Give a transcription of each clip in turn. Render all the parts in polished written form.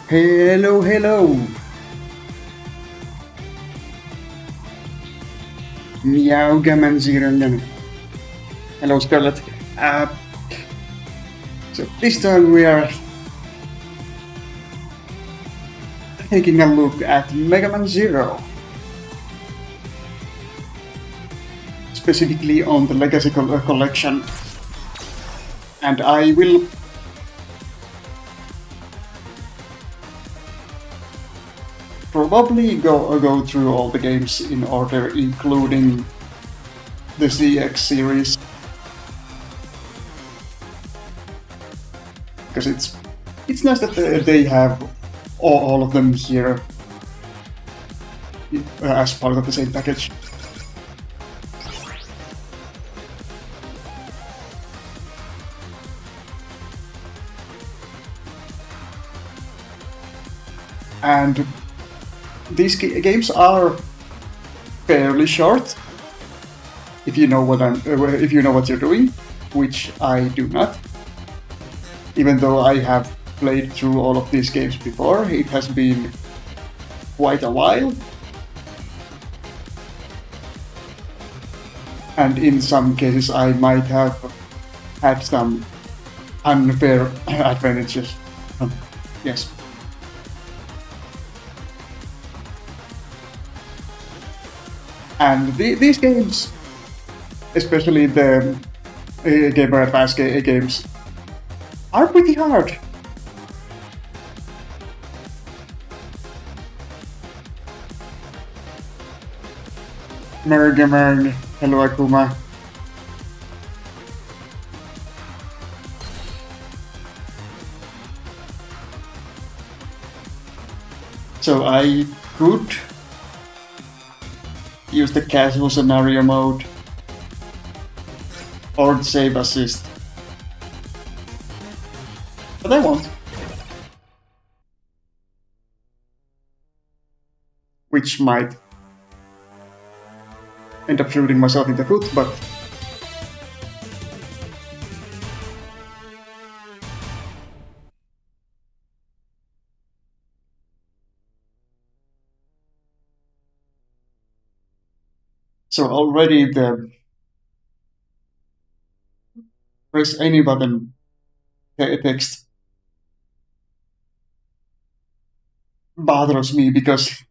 Hello, hello. Meow gaman zirangan. Hello, Scarlett. Uh, so this time we are taking a look at Mega Man Zero, specifically on the Legacy Collection, and I will probably go through all the games in order, including the CX series, because it's nice that they have all of them here as part of the same package. And these games are fairly short if you know if you know what you're doing, which I do not. Even though I have played through all of these games before, it has been quite a while. And in some cases, I might have had some unfair advantages. Yes. And these games, especially the Game Boy Advance games, are pretty hard. Merg, hello Akuma. So I could use the casual scenario mode or the save assist, but I won't. Which might end up shooting myself in the foot, but so already the press any button text bothers me because,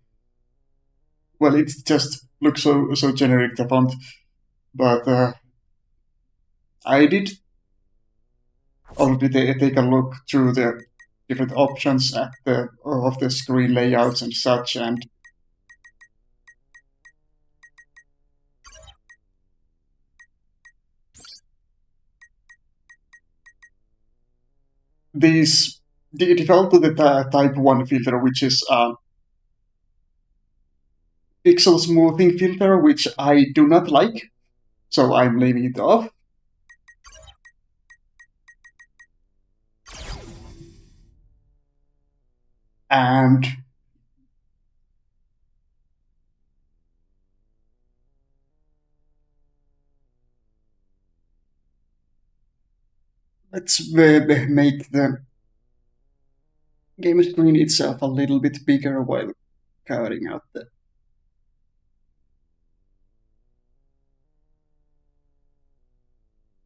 well, it just looks so generic, the font. But I did already take a look through the different options at the of the screen layouts and such, and these default to the type 1 filter, which is pixel smoothing filter, which I do not like, so I'm leaving it off. And let's make the game screen itself a little bit bigger while covering out the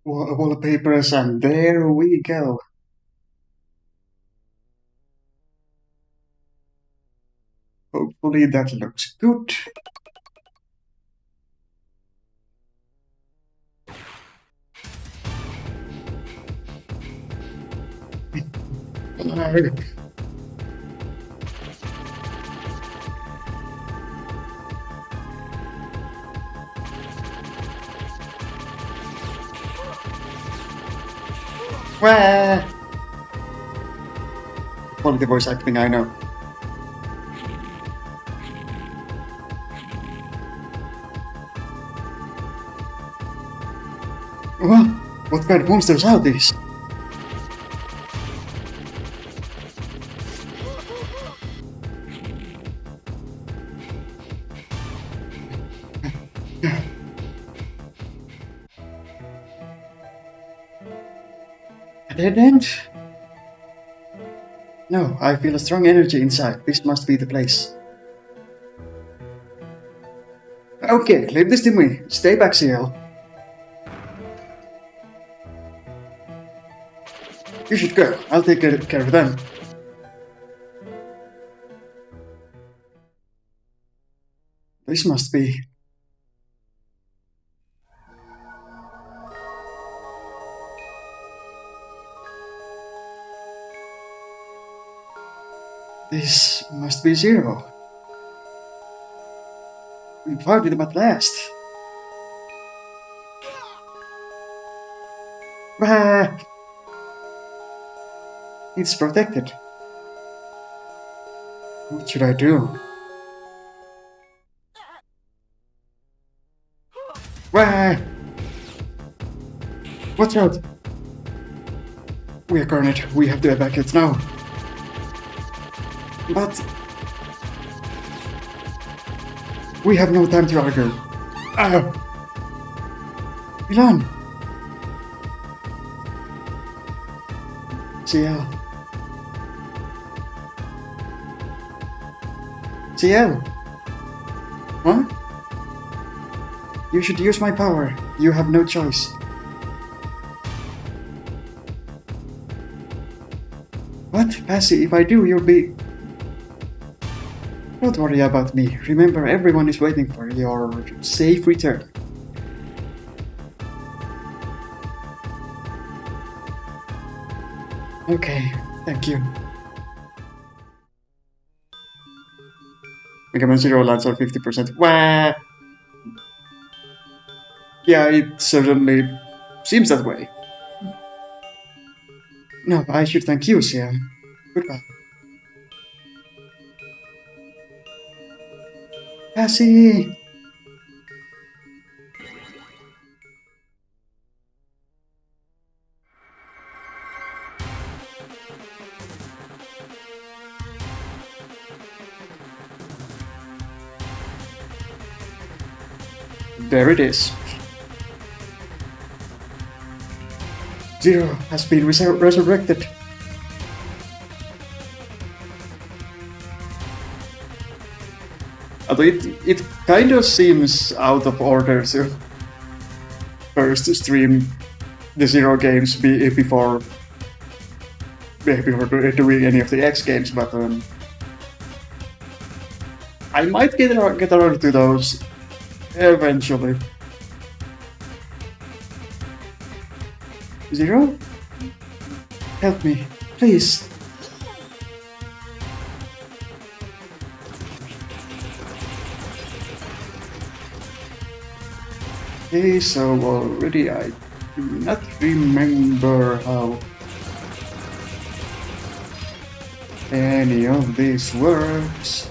wallpapers, and there we go. Hopefully that looks good. Well, quality voice acting, I know. Well, what kind of monsters are these? A dead end? No, I feel a strong energy inside. This must be the place. Okay, leave this to me. Stay back, CL. You should go. I'll take care of them. This must be. This must be Zero. We found him at last. Ah, it's protected. What should I do? Ah, watch out! We are cornered. We have to evacuate now. But we have no time to argue. Ah! Milan! CL. CL! Huh? You should use my power. You have no choice. What? Passy, if I do, you'll be... Don't worry about me. Remember, everyone is waiting for your safe return. Okay, thank you. Mega Man Zero lands on 50%. Wah! Yeah, it certainly seems that way. No, I should thank you, Sia. Goodbye. Passy! There it is. Zero has been resurrected. Although it kind of seems out of order to first stream the Zero games before doing any of the X games, but I might get around to those eventually. Zero? Help me, please. Okay, so already I do not remember how any of this works.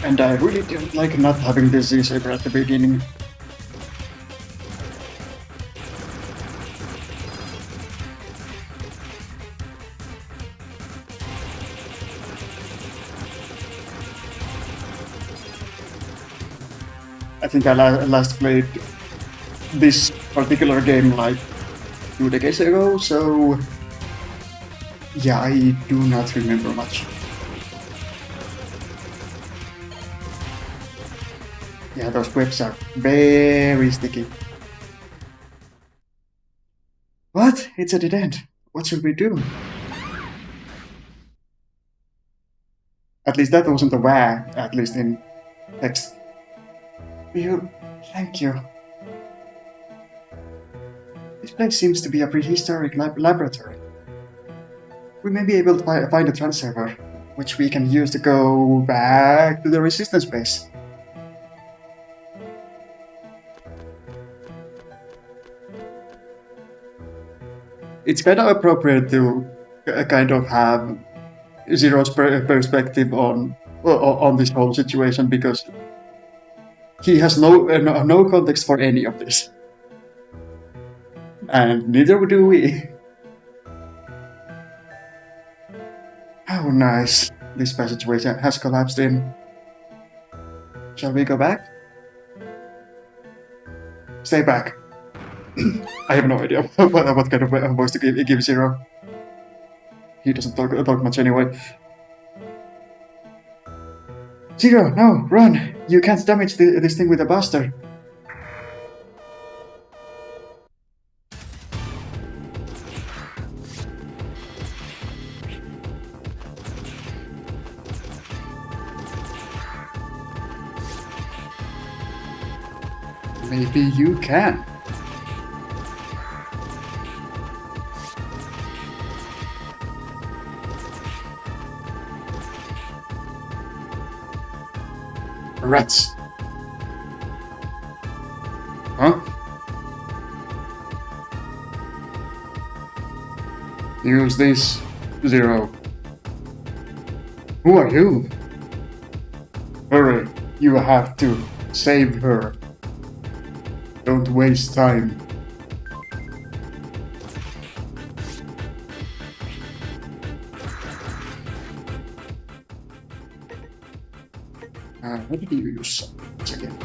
And I really don't like not having this Z-Saber at the beginning. I think I last played this particular game like 2 decades ago, so yeah, I do not remember much. Yeah, those whips are very sticky. What? It's a dead end. What should we do? At least that wasn't a wah, at least in text. Thank you. This place seems to be a prehistoric laboratory. We may be able to find a transceiver, which we can use to go back to the resistance base. It's kind of appropriate to kind of have Zero's perspective on this whole situation, because he has no context for any of this, and neither do we. How nice. this passageway has collapsed in. Shall we go back? Stay back. I have no idea what kind of voice to give Zero. He doesn't talk much anyway. Zero, no, run! You can't damage this thing with a buster. Maybe you can. Rats. Huh? Use this, Zero. Who are you? Hurry, you have to save her. Don't waste time. What did you use? Again.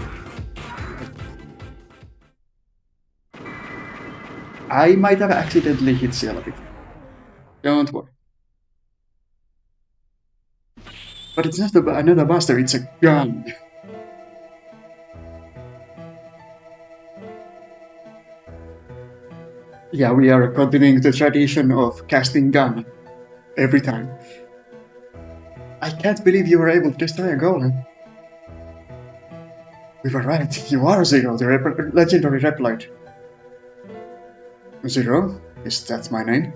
I might have accidentally hit Ciel a bit. Don't worry. But it's not another buster, it's a gun. Yeah, we are continuing the tradition of casting gun every time. I can't believe you were able to destroy a golem. We were right, you are Zero, the legendary Reploid. Zero? Is that my name?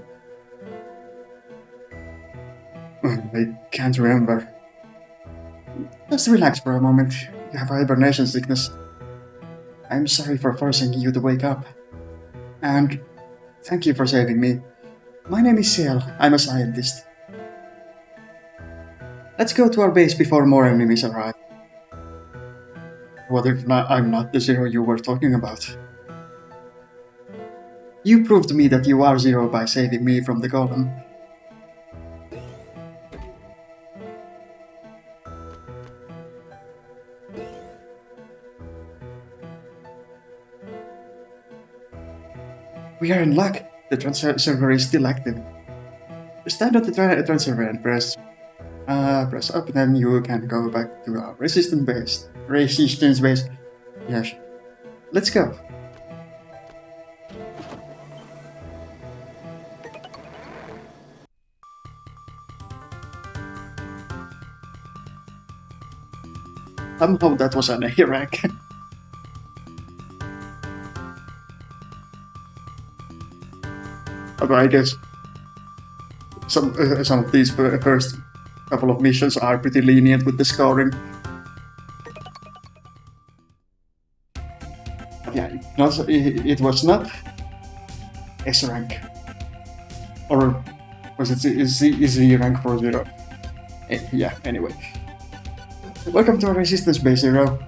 I can't remember. Just relax for a moment. You have hibernation sickness. I'm sorry for forcing you to wake up. And thank you for saving me. My name is Ciel. I'm a scientist. Let's go to our base before more enemies arrive. What if I'm not the Zero you were talking about? You proved to me that you are Zero by saving me from the golem. We are in luck. The transfer server is still active. Stand at the transfer and press up, then you can go back to our resistance base. Yes. Let's go. Somehow that was an A rank. But I guess some of these first couple of missions are pretty lenient with the scoring. Yeah, it was not S rank. Or was it Z rank for Zero? Yeah, anyway. Welcome to our resistance base, Zero.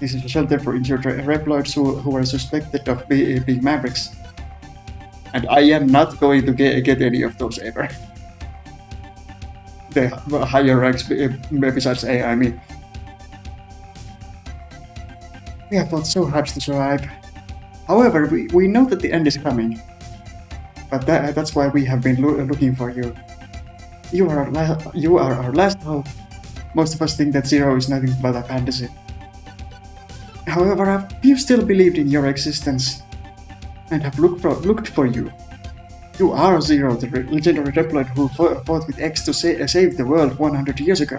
This is a shelter for injured Reploids who are suspected of being Mavericks. And I am not going to get any of those ever. The higher ranks besides A, I mean. We have fought so hard to survive. However, we know that the end is coming. But that's why we have been looking for you. You are our last hope. Most of us think that Zero is nothing but a fantasy. However, we've still believed in your existence and have looked for you. You are Zero, the legendary Reploid who fought with X to save the world 100 years ago.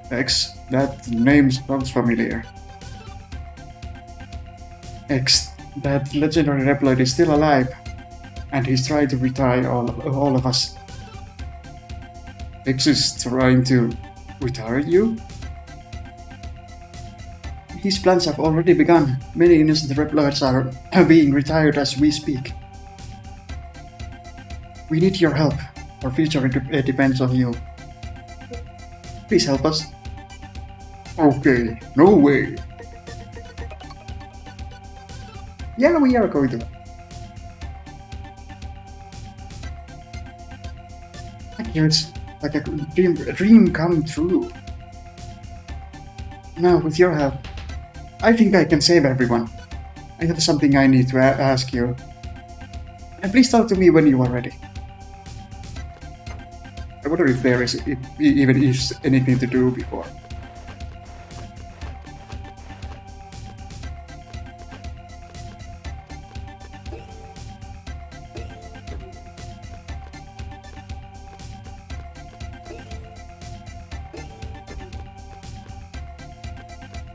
X, that name sounds familiar. X, that legendary Reploid is still alive, and he's trying to retire all of us. X is trying to retire you? His plans have already begun. Many innocent Reploids are being retired as we speak. We need your help. Our future depends on you. Please help us. Okay, no way. Yeah, we are going to. Thank you. like a dream come true. Now, with your help, I think I can save everyone. I have something I need to ask you. And please talk to me when you are ready. I wonder if there is even is anything to do before.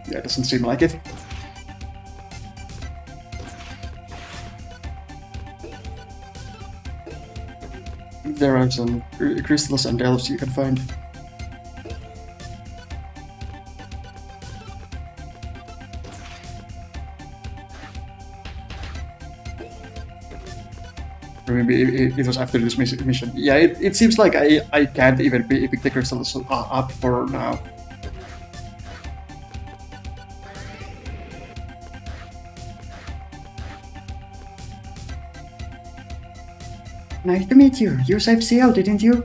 Yeah, it doesn't seem like it. There are some crystals and elves you can find. Maybe it was after this mission. Yeah, it seems like I can't even pick the crystals up for now. Nice to meet you. You saved CL, didn't you?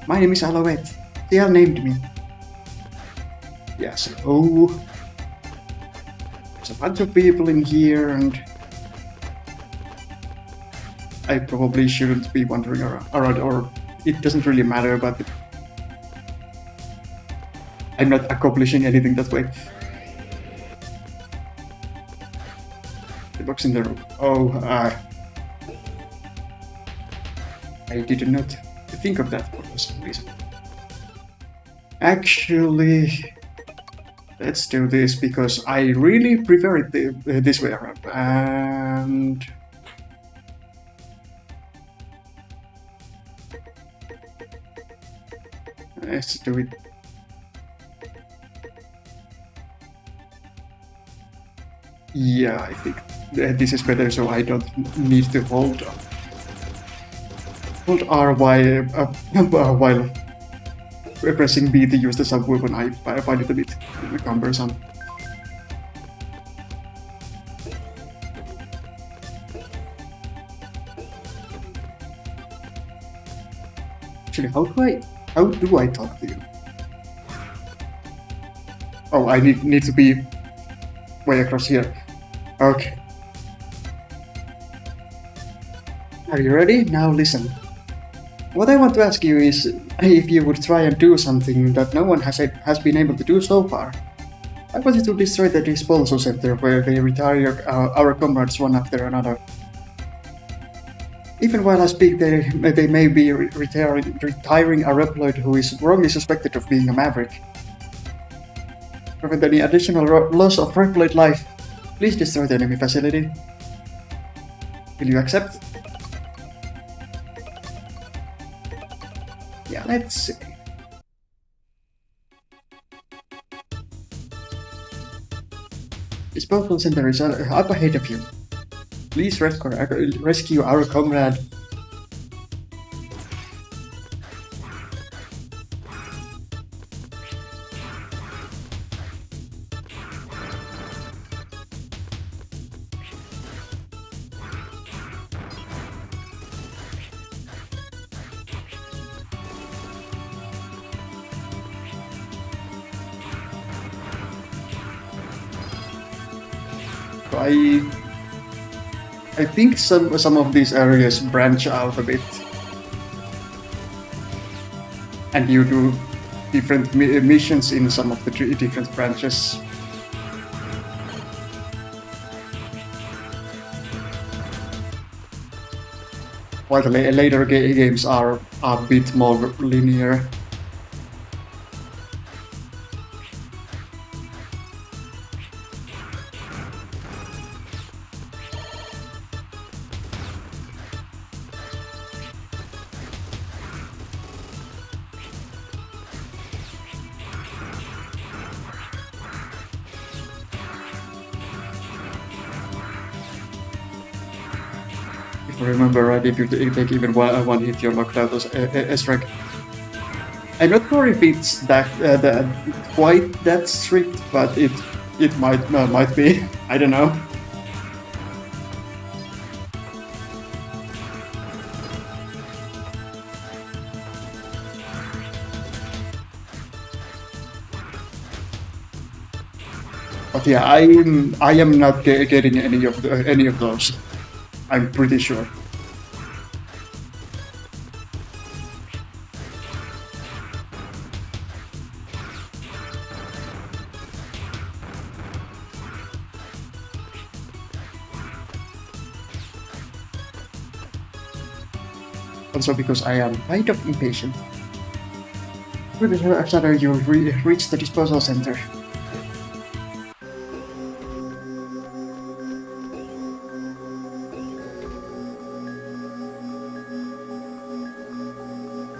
My name is Alouette. CL named me. Yes. Oh, there's a bunch of people in here, and I probably shouldn't be wandering around, or it doesn't really matter, but I'm not accomplishing anything that way. The box in the room. Oh, I did not think of that for some reason. Actually, let's do this because I really prefer it this way around. And let's do it. Yeah, I think this is better, so I don't need to hold R while pressing B to use the subweapon. I find it a bit cumbersome. Actually, how do I talk to you? Oh, I need to be way across here. Okay. Are you ready? Now listen. What I want to ask you is if you would try and do something that no one has been able to do so far. I want you to destroy the disposal center where they retire our comrades one after another. Even while I speak, they may be retiring a Reploid who is wrongly suspected of being a Maverick. Prevent any additional loss of Reploid life. Please destroy the enemy facility. Will you accept? Yeah, let's see. Disposal center is up ahead of you. Please rescue our comrade. I think some of these areas branch out a bit, and you do different missions in some of the different branches. While the later games are a bit more linear. If I remember right, if you take even one hit, you're knocked out as S-rank. I'm not sure if it's that quite that strict, but it might be. I don't know. But yeah, I am not getting any of those. I'm pretty sure. Also because I am kind of impatient. Pretty sure after you reach the disposal center.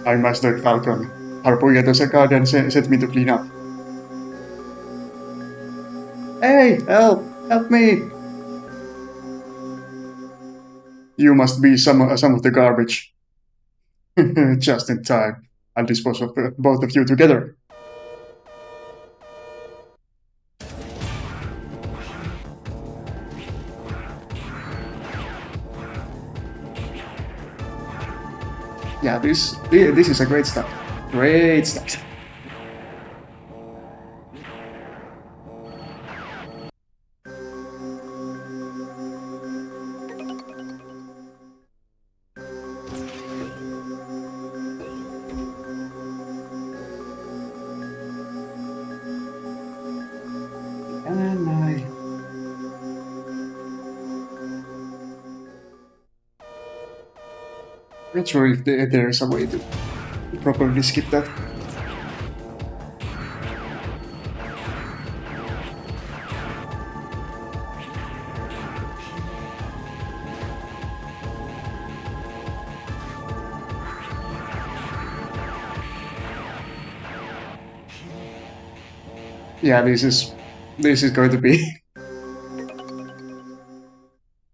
I mastered Falcon. Harpuya the guardian sent me to clean up. Hey, help! Help me! You must be some of the garbage. Just in time. I'll dispose of both of you together. Yeah, this is a great start. Great start. And I not sure if there's a way to properly skip that. Yeah, this is going to be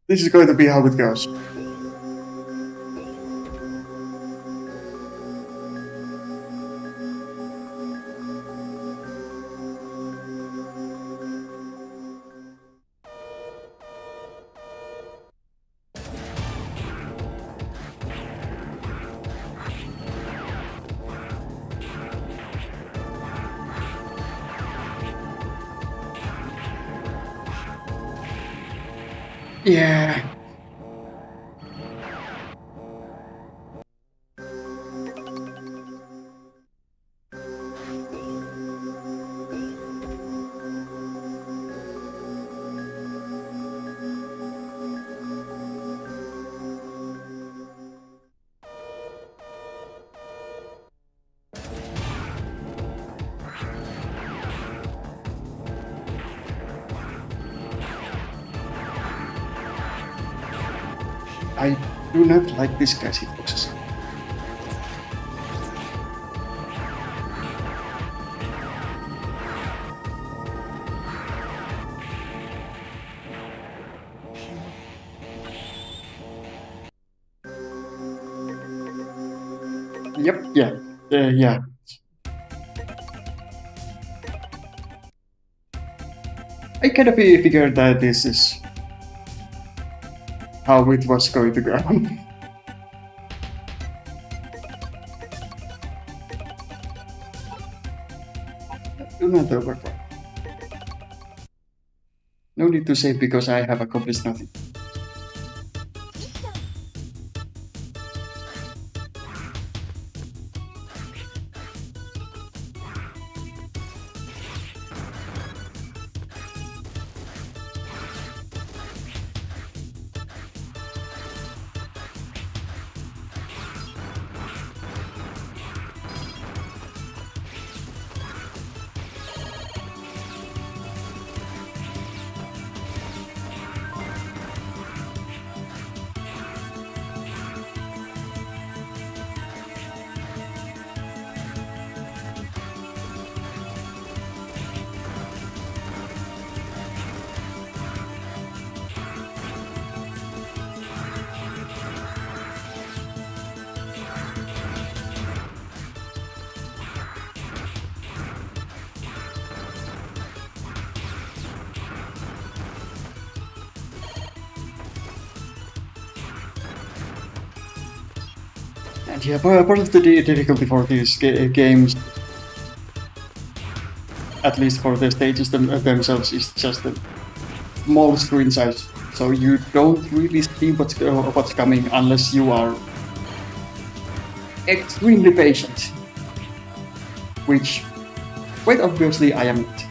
this is going to be how it goes. Yeah. I do not like this guy's hitboxes. Yep, yeah. Yeah. I kind of figured that this is how it was going to go. Do not overpower. No need to save because I have accomplished nothing. And yeah, part of the difficulty for these games at least for the stages themselves, is just a small screen size, so you don't really see what's coming unless you are extremely patient, which quite obviously I am not.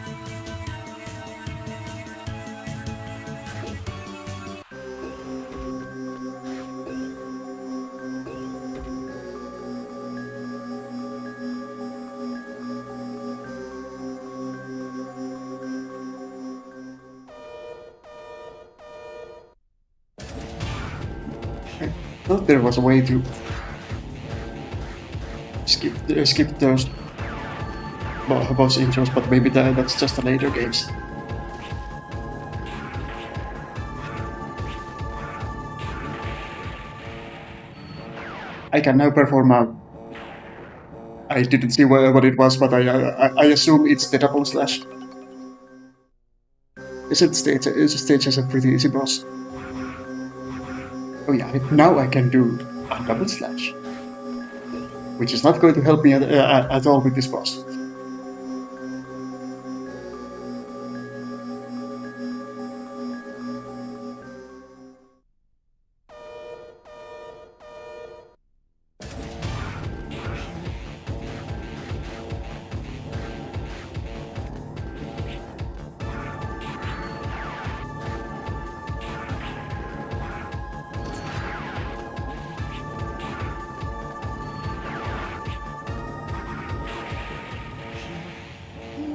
I thought there was a way to skip those boss intros, but maybe that's just the later games. I can now perform a. I didn't see what it was, but I assume it's the double slash. Stage has a pretty easy boss. Oh yeah, now I can do a double slash, which is not going to help me at all with this boss.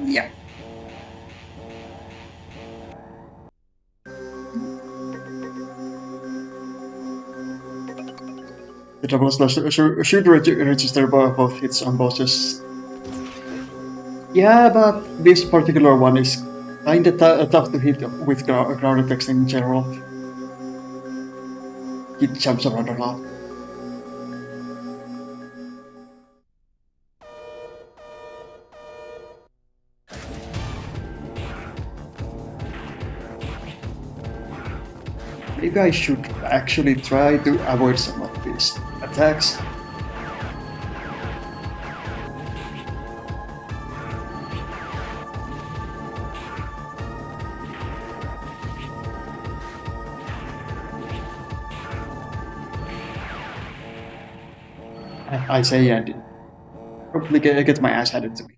Yeah. The double slash should register both hits on bosses. Yeah, but this particular one is kinda tough to hit with ground attacks in general. It jumps around a lot. Maybe I should actually try to avoid some of these attacks. I say and probably get my ass handed to me.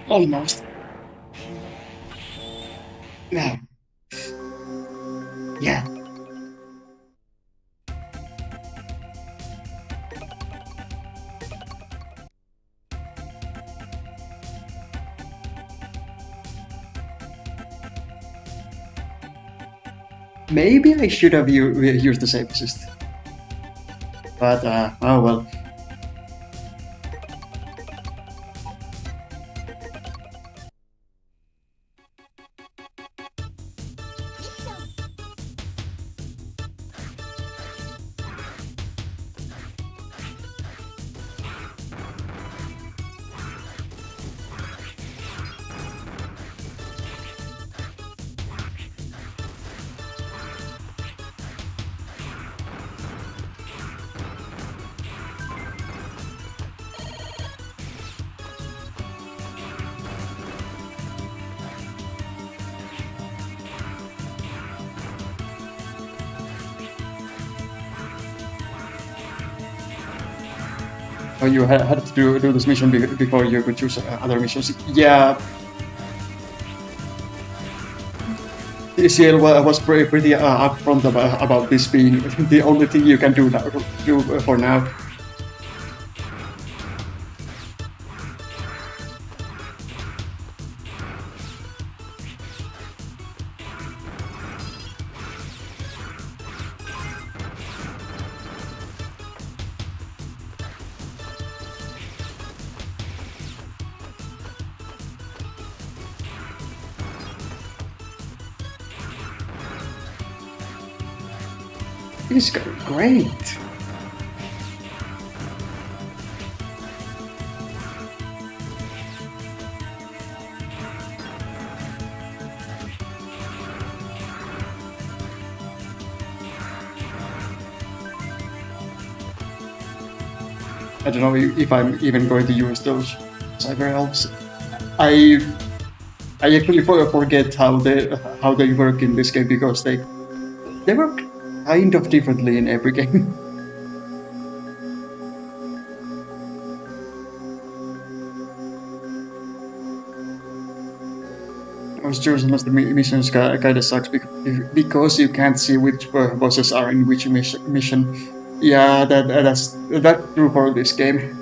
Almost. Now. Yeah. Maybe I should have used the save assist. But, oh well. Oh, you had to do this mission before you could choose other missions. Yeah. CL was pretty upfront about this being the only thing you can do for now. He's great. I don't know if I'm even going to use those cyber elves. I I actually forget how they work in this game because they work kind of differently in every game. I was chosen as the missions kind of sucks because you can't see which bosses are in which mission. Yeah, that's true for this game.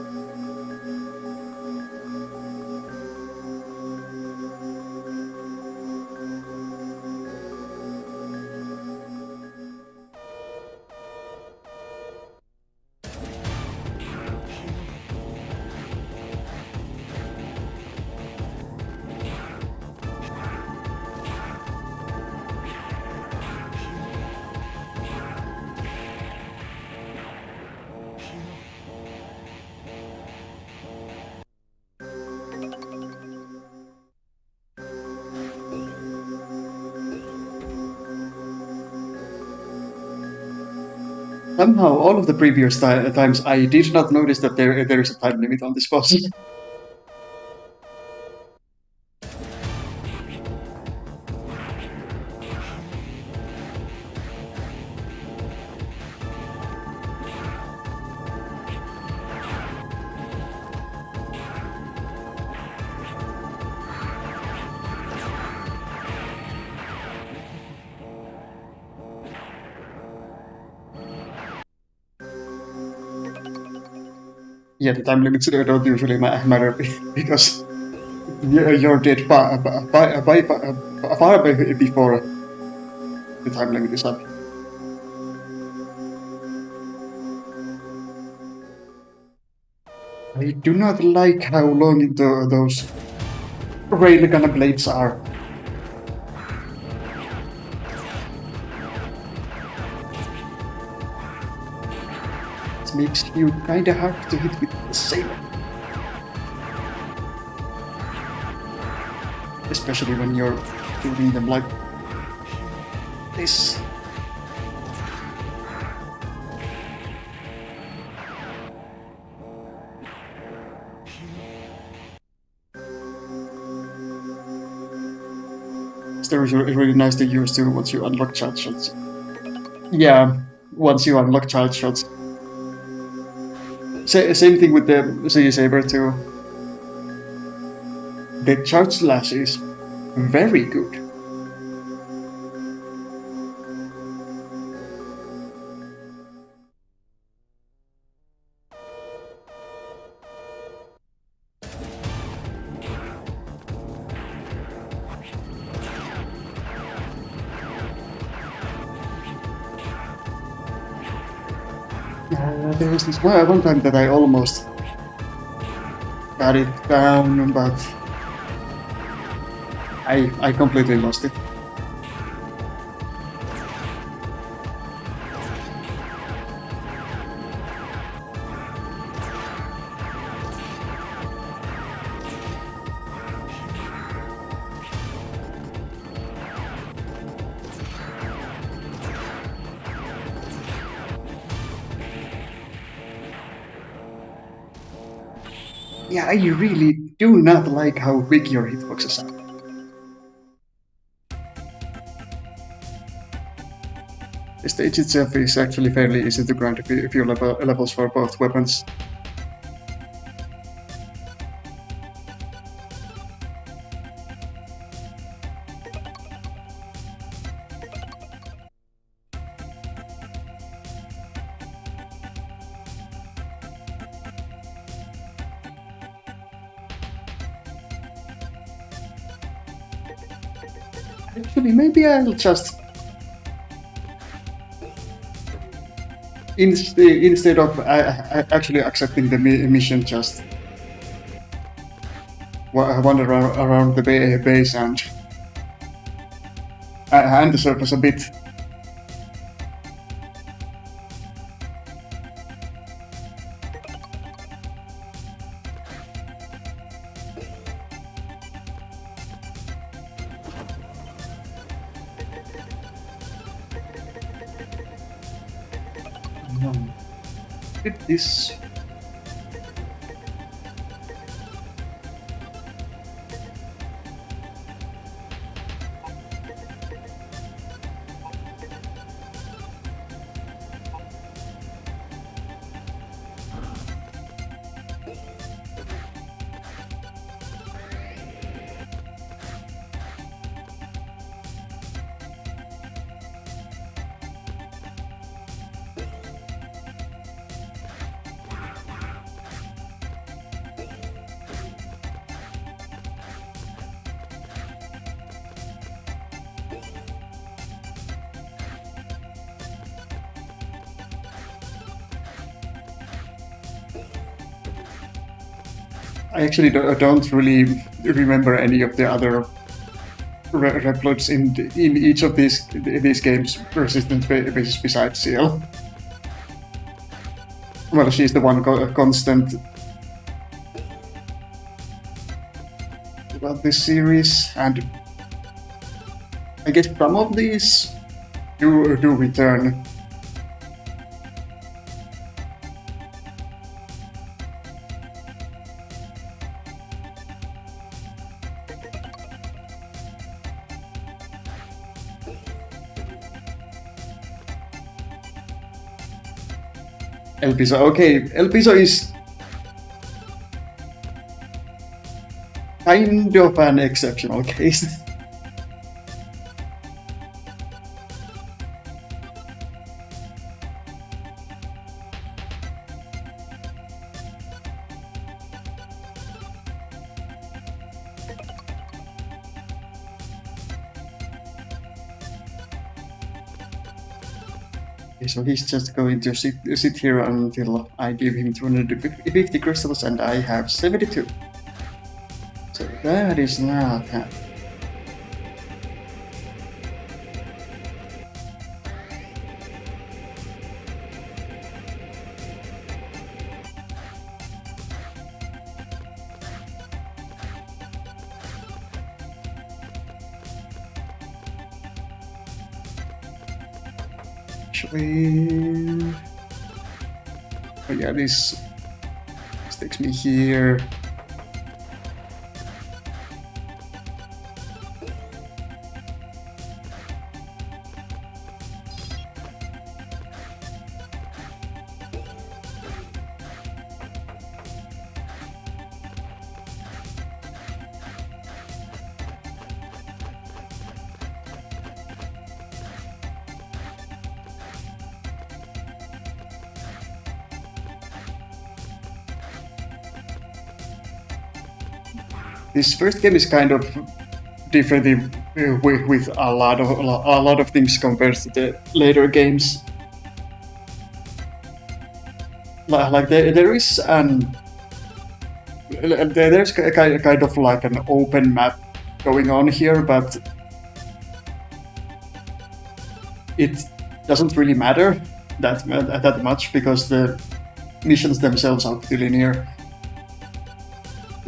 Somehow, all of the previous times, I did not notice that there is a time limit on this boss. Yeah, the time limits don't usually matter because you're dead far before the time limit is up. I do not like how long those railgun blades are. It makes you kinda hard to hit with the saber. Especially when you're shooting them like this. There is really nice to use too once you unlock charge shots. Yeah, once you unlock charge shots. Same thing with the Sea Saber too. The charge slash is very good. There was this one time that I almost got it down, but I completely lost it. Yeah, I really do not like how big your hitboxes are. The stage itself is actually fairly easy to grind if you levels for both weapons. Actually, maybe I'll just instead of actually accepting the mission, just wander around the base and the surface a bit. No. Did this? I actually don't really remember any of the other reploids in each of these games. Resistant bases besides CL. Well, she's the one constant about this series, and I guess some of these do return. El Piso. Okay, El Piso is kind of an exceptional case. Okay, so he's just going to sit here until I give him 250 crystals, and I have 72. So that is not happening. Actually, oh yeah, this takes me here. This first game is kind of different with a lot of things compared to the later games. Like there is there's kind of like an open map going on here, but it doesn't really matter that much because the missions themselves are pretty linear.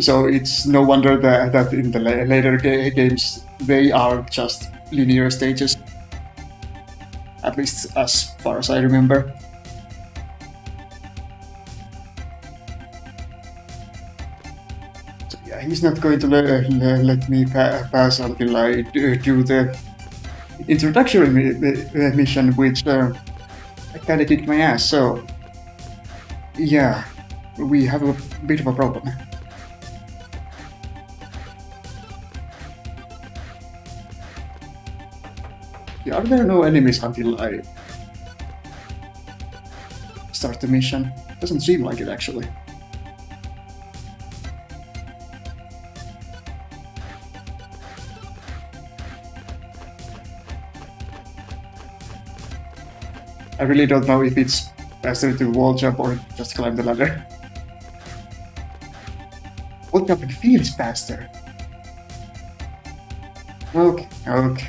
So it's no wonder that in the later games they are just linear stages, at least as far as I remember. So yeah, he's not going to let me pass until I do the introductory mission, which I kind of kicked my ass. So yeah, we have a bit of a problem. Are there no enemies until I start the mission? Doesn't seem like it, actually. I really don't know if it's faster to wall jump or just climb the ladder. Wall jumping feels faster. Okay, okay.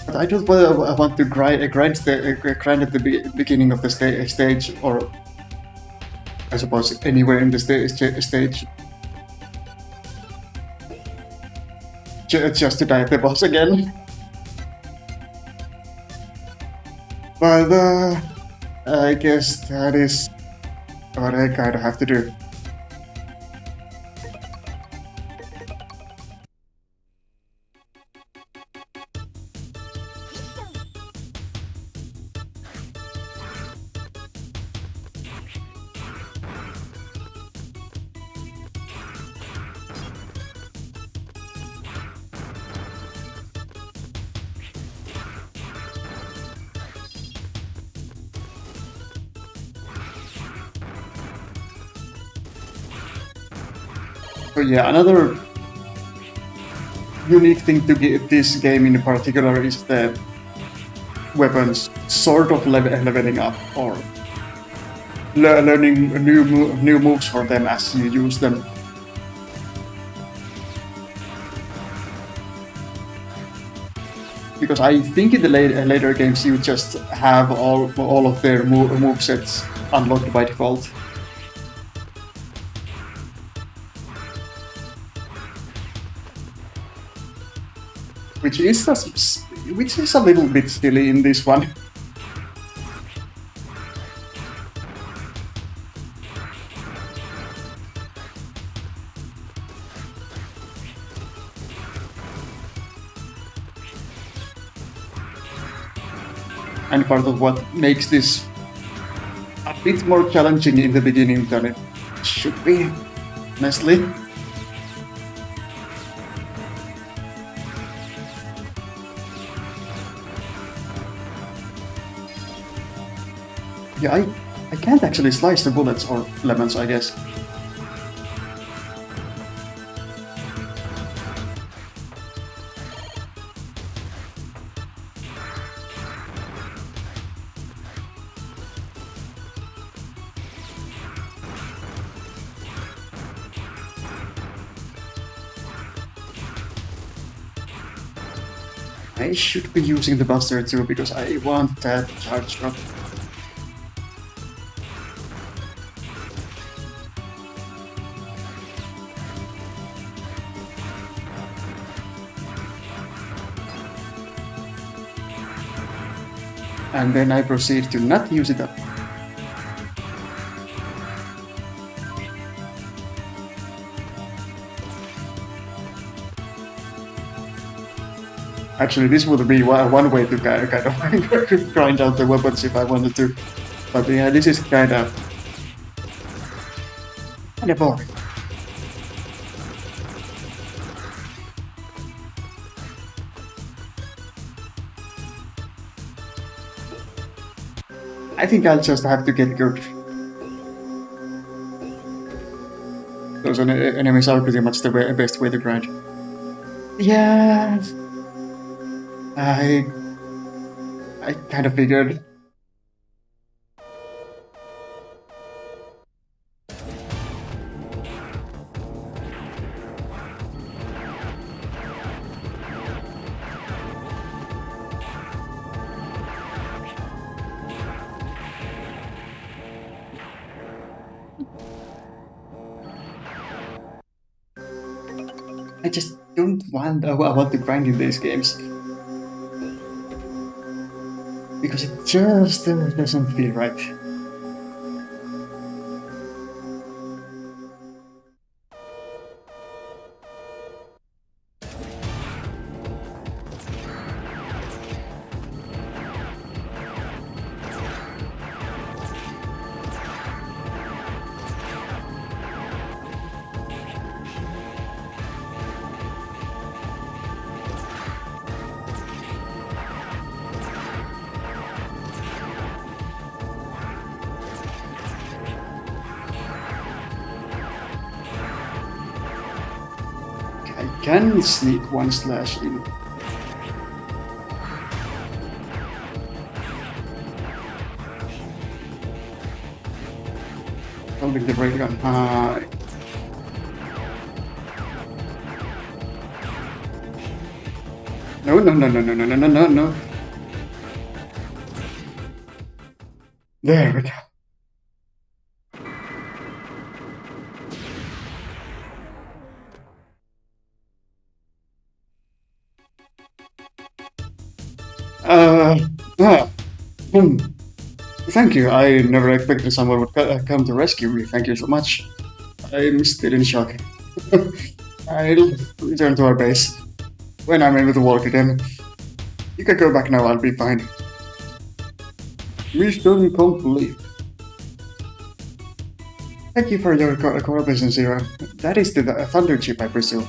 But I don't want to grind at the beginning of the stage, or I suppose anywhere in the stage, just to die at the boss again. But I guess that is what I kind of have to do. So yeah, another unique thing to this game in particular is the weapons sort of leveling up, or learning new moves for them as you use them. Because I think in the later games you just have all of their movesets unlocked by default. Which is a little bit silly in this one. And part of what makes this a bit more challenging in the beginning than it should be, honestly. Yeah, I can't actually slice the bullets or lemons, I guess. I should be using the buster too, because I want that charge shot. And then I proceed to not use it up. Actually, this would be one way to kind of grind out the weapons if I wanted to. But yeah, this is kind of boring. I think I'll just have to get good. Those enemies are pretty much the best way to grind. Yeah, I kind of figured. I just don't want. I want to grind in these games because it just doesn't feel right. can sneak one slash in. Holding the brake gun high. No, no, no, no, no, no, no, no, no, no. There we go. Uh, ah, hmm. Thank you. I never expected someone would come to rescue me. Thank you so much. I'm still in shock. I'll return to our base when I'm able to walk again. You can go back now. I'll be fine. Mission complete. Thank you for your cooperation, Zero. That is the thunder chip, I presume.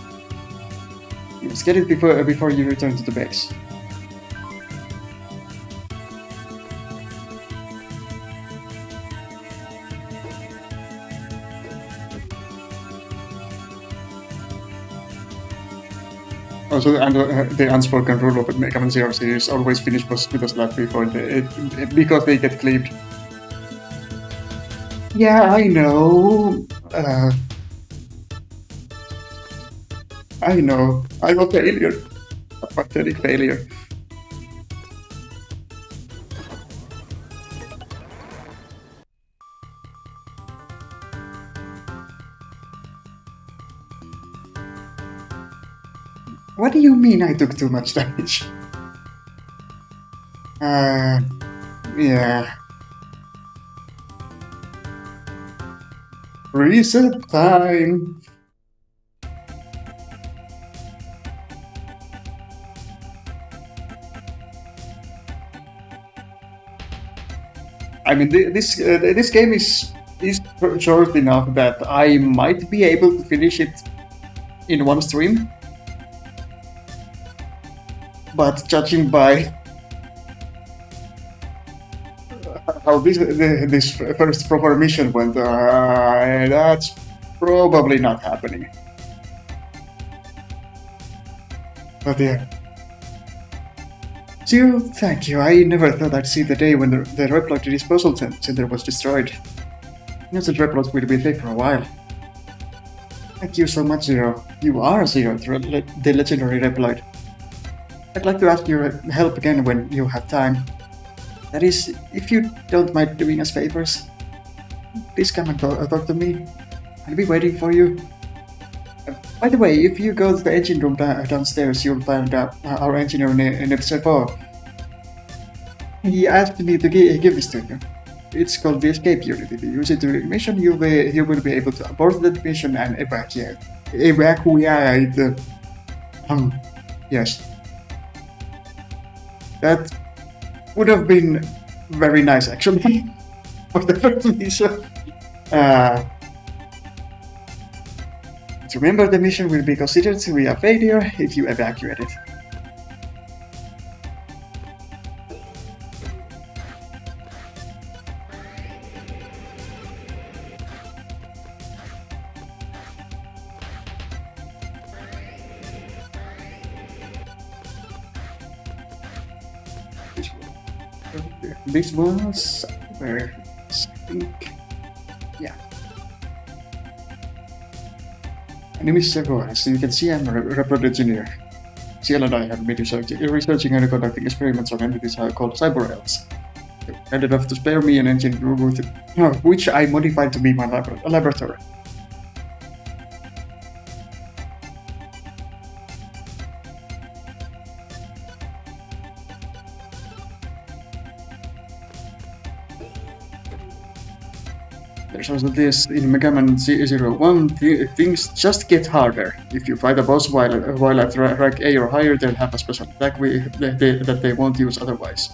Let's get it before you return to the base. Also, and the unspoken rule of Mega Man Zero series always finish with a slap before because they get cleaved. Yeah, I know. I know. I'm a failure. A pathetic failure. What do you mean I took too much damage? Yeah. Reset time. I mean, this game is short enough that I might be able to finish it in one stream. But judging by how this first proper mission went, that's probably not happening. But yeah. Zero, thank you. I never thought I'd see the day when the Reploid disposal center was destroyed. Innocent Reploids will be there for a while. Thank you so much, Zero. You are Zero, the legendary Reploid. I'd like to ask your help again when you have time. That is, if you don't mind doing us favors. Please come and talk to me. I'll be waiting for you. By the way, if you go to the engine room downstairs, you'll find our engineer in episode 4. He asked me to give this to you. It's called the escape unit. If you use it during mission, you will be able to abort the mission and evacuate. Yes. That would have been very nice, actually, for the first mission. Remember, the mission will be considered to be a failure if you evacuate it. This was where I think, yeah. My name is Servo. As you can see, I'm a Reploid engineer. CL and I have been researching and conducting experiments on entities called cyber elves. They ended up to spare me an engine which I modified to be my laboratory. There's also this in Mega Man 01, things just get harder. If you fight a boss while at rank A or higher, they'll have a special attack that they won't use otherwise.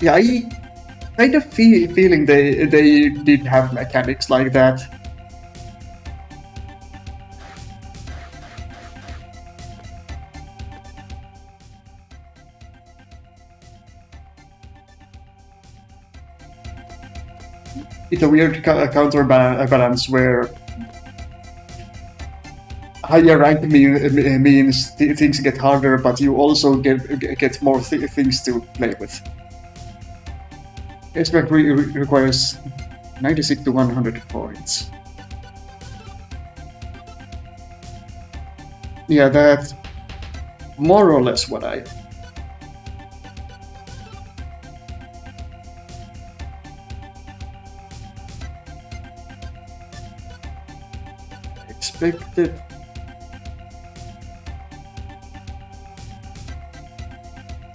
Yeah, I kind of feeling they did have mechanics like that. it's a weird counterbalance where higher rank means things get harder, but you also get more things to play with. S rank requires 96 to 100 points. Yeah, that's more or less what I expected.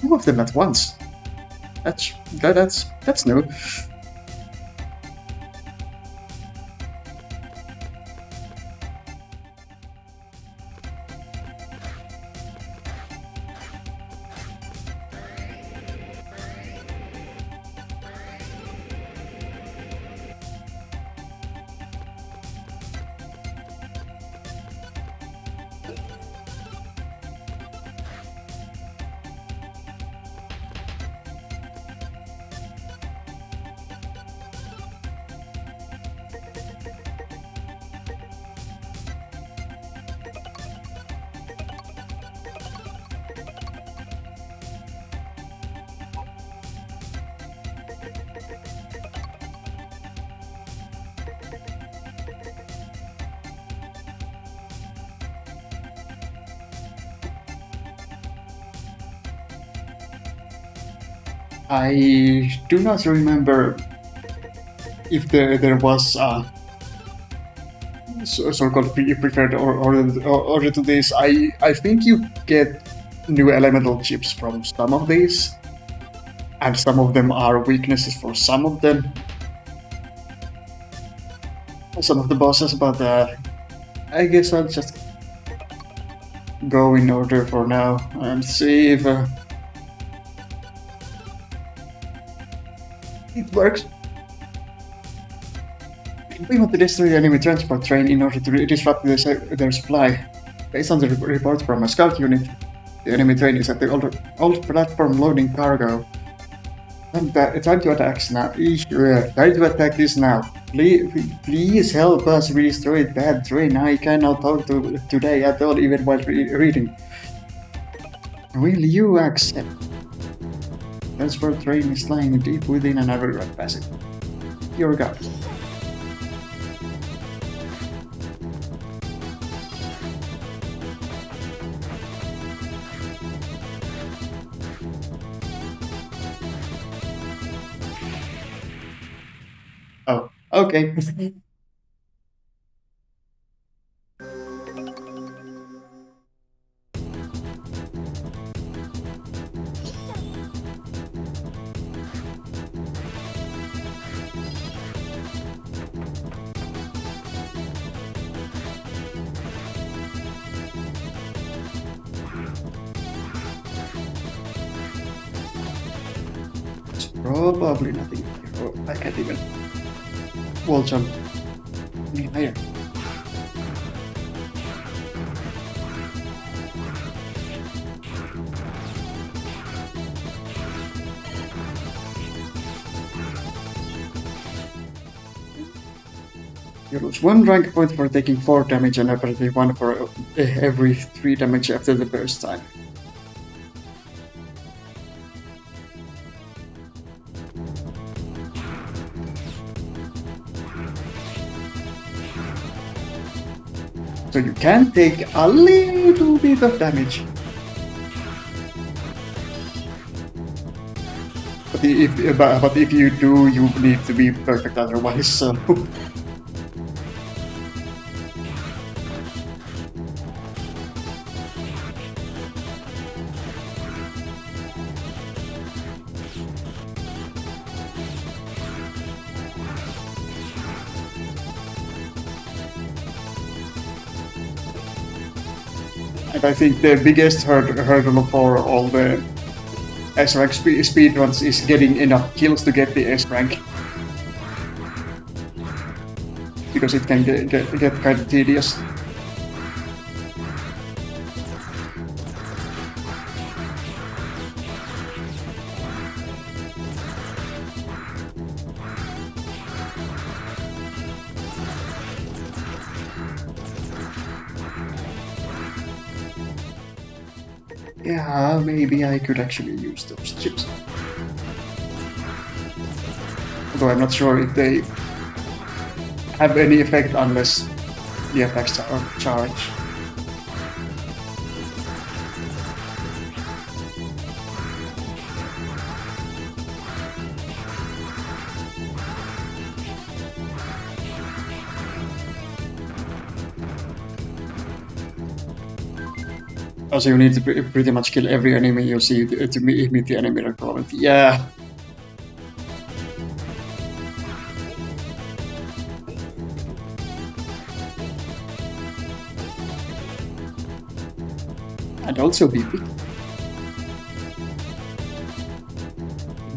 Two of them at once. That's new. I do not remember if there was a so-called preferred order to this. I think you get new elemental chips from some of these, and some of them are weaknesses for some of them. Some of the bosses, but I guess I'll just go in order for now and see if it works. We want to destroy the enemy transport train in order to disrupt their supply. Based on the report from a scout unit, the enemy train is at the old platform loading cargo. Time to attack now. Time to attack this now. Please help us destroy that train. I cannot talk today at all, even while reading. Will you accept? Transport train is lying deep within an underground passage. Your God. Oh, okay. It's probably nothing. Oh, I can't even wall jump any higher. You lose 1 rank point for taking 4 damage and apparently 1 for every 3 damage after the burst time. So you can take a little bit of damage. But if you do, you need to be perfect otherwise, so... And I think the biggest hurdle for all the S-rank speedruns is getting enough kills to get the S-rank. Because it can get kind of tedious. Yeah, maybe I could actually use those chips. Although I'm not sure if they have any effect unless the attacks are charged. Also, you need to pretty much kill every enemy you see to meet the enemy requirement. Yeah. And also BP.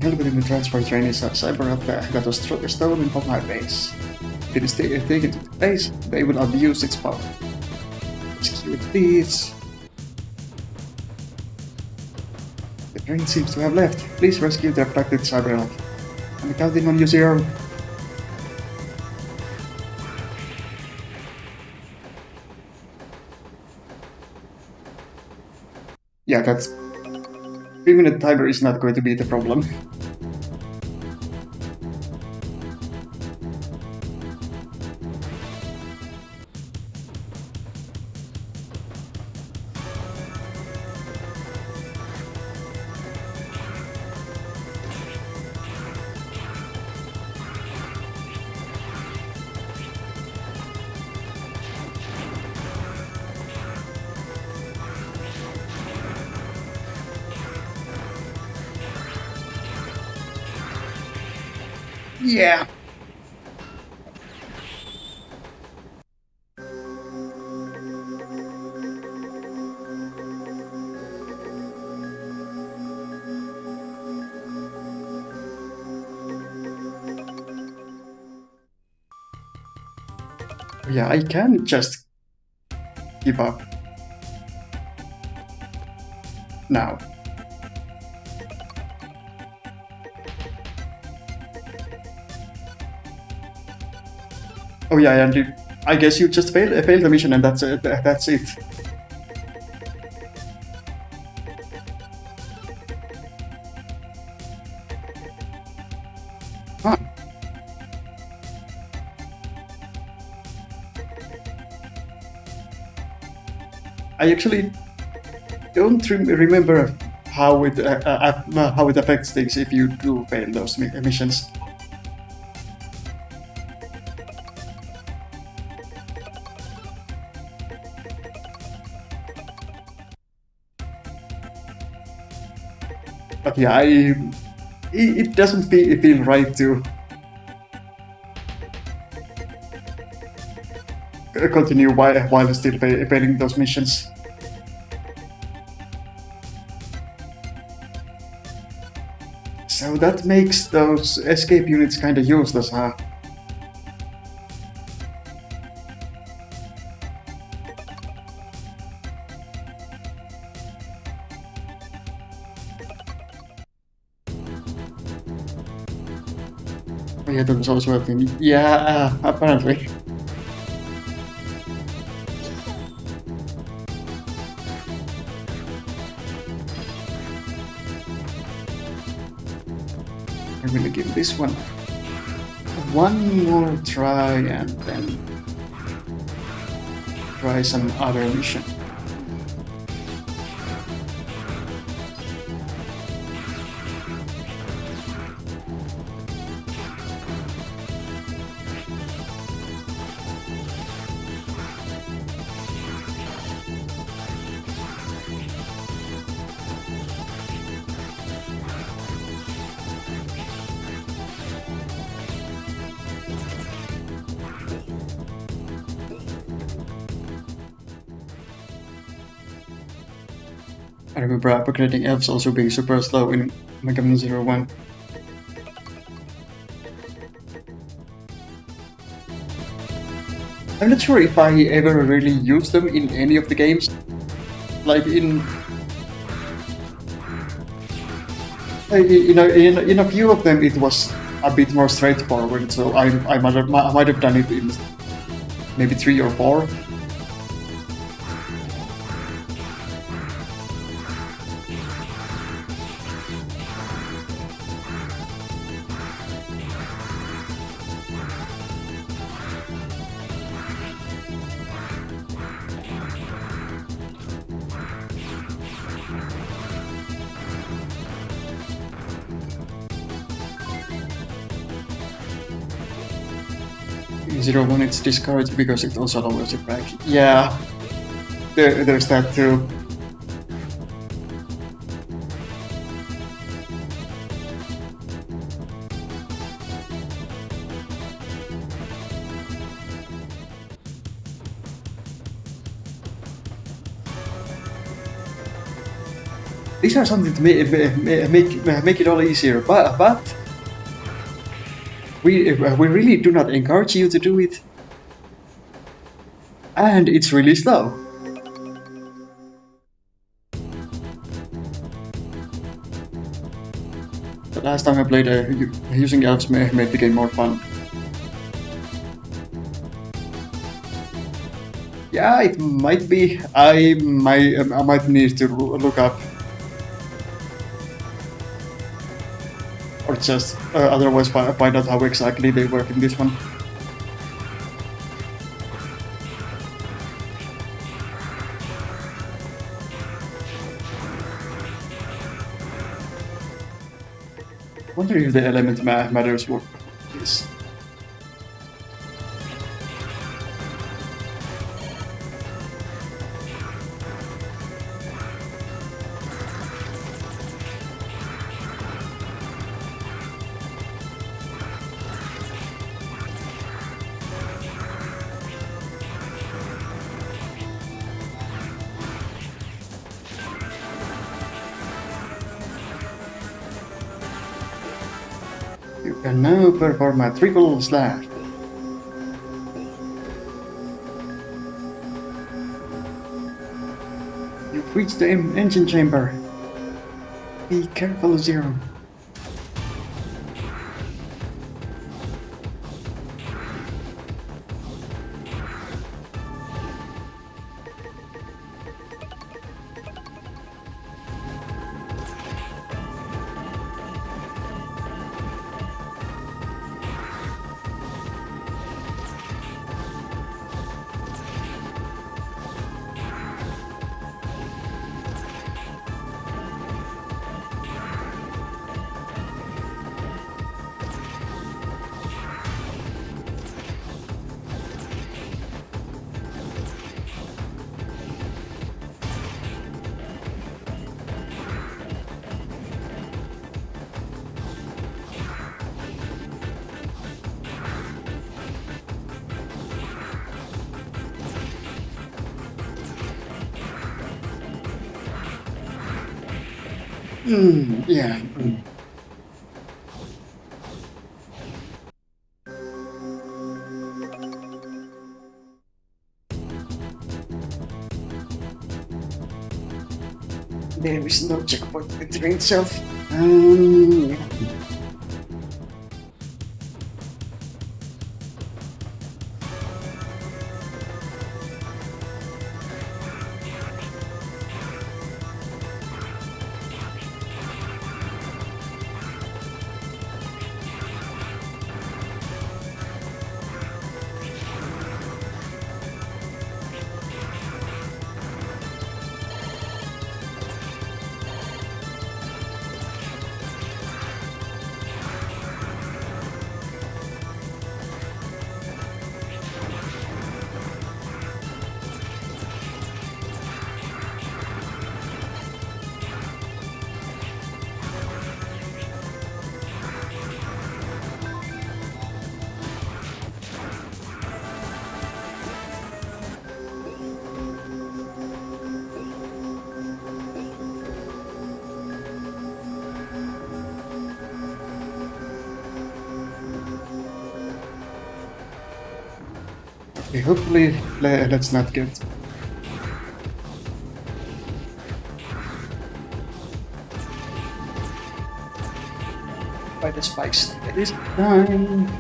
Help with the transfer train is a cyber attack that was stolen from my base. If it is taken to the base, they will abuse its power. Execute thieves. The train seems to have left. Please rescue the abducted cyber. I'm counting on you, Zero. Yeah, that's 3-minute timer is not going to be the problem. Yeah. Yeah, I can just give up now. Oh yeah, and I guess you just failed the mission, and that's it. That's it. Huh. I actually don't remember how it affects things if you do fail those missions. But yeah, it doesn't feel right to continue while still failing those missions. So that makes those escape units kind of useless, huh? Oh yeah, that was also a thing. Yeah, apparently. I'm gonna give this one more try and then try some other mission. I remember upgrading elves also being super slow in Mega Man 01. I'm not sure if I ever really used them in any of the games. Like in in a few of them it was a bit more straightforward, so I might have done it in maybe 3 or 4. Zero one, it's discouraged because it also lowers your back. Yeah, there's that too. These are something to make it all easier, but we really do not encourage you to do it, and it's really slow. The last time I played, using elves made the game more fun. Yeah, it might be. I might need to look up, or just otherwise find out how exactly they work in this one. Wonder if the element matters what is. You can now perform a triple slash. You've reached the engine chamber. Be careful, Zero. Yeah. There is no checkpoint within itself. Yeah. Okay, hopefully, let's not get by the spikes this time.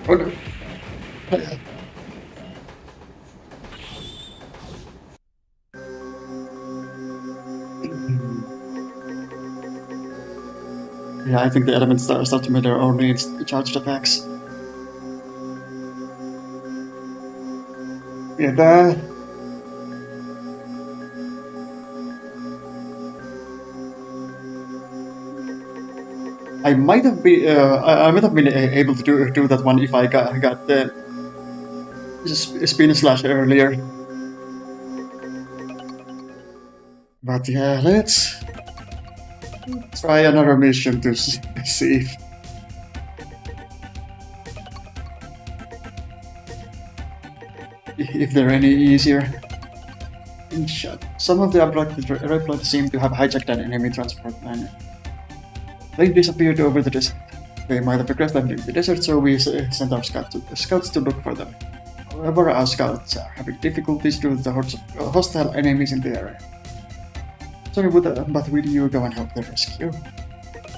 Oh no. Yeah, I think the elements start to make their own charged attacks. Yeah, I might have been able to do that one if I got the spin slash earlier. But yeah, let's try another mission to see if they're any easier. In shot, some of the abducted red blood seem to have hijacked an enemy transport liner. They disappeared over the desert. They might have progressed into the desert, so we sent our scouts to look for them. However, our scouts are having difficulties due to the hordes of hostile enemies in the area. Sorry, but will you go and help the rescue?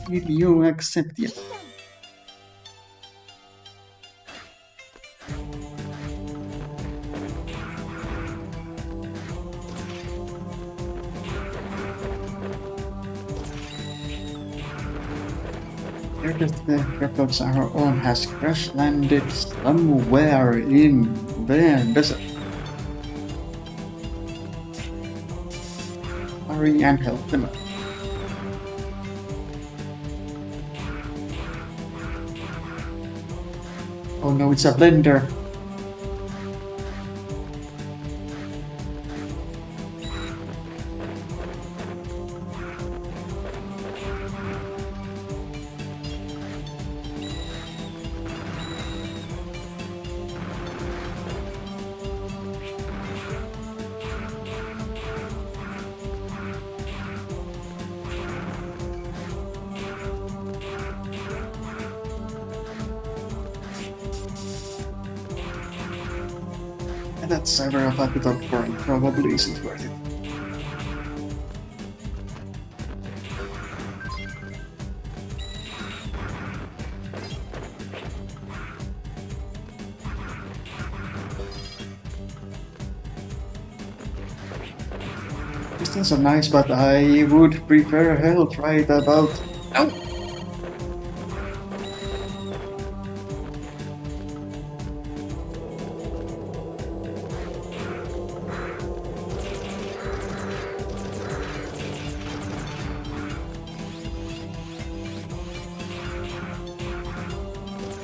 Will you accept it? The reploads our own has crash landed somewhere in the desert. Hurry and help them out. Oh no, it's a blender. And that cyber attack without burn probably isn't worth it. Pistols are nice, but I would prefer health right about now.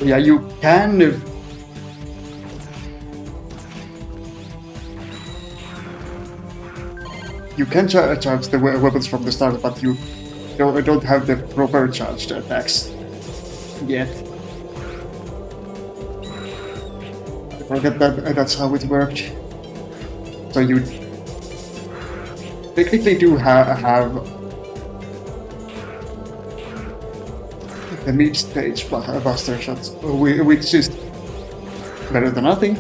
Yeah, you can. You can charge the weapons from the start, but you don't have the proper charged attacks yet. I forget that's how it worked. So you technically do have the mid-stage buster shots, which is better than nothing.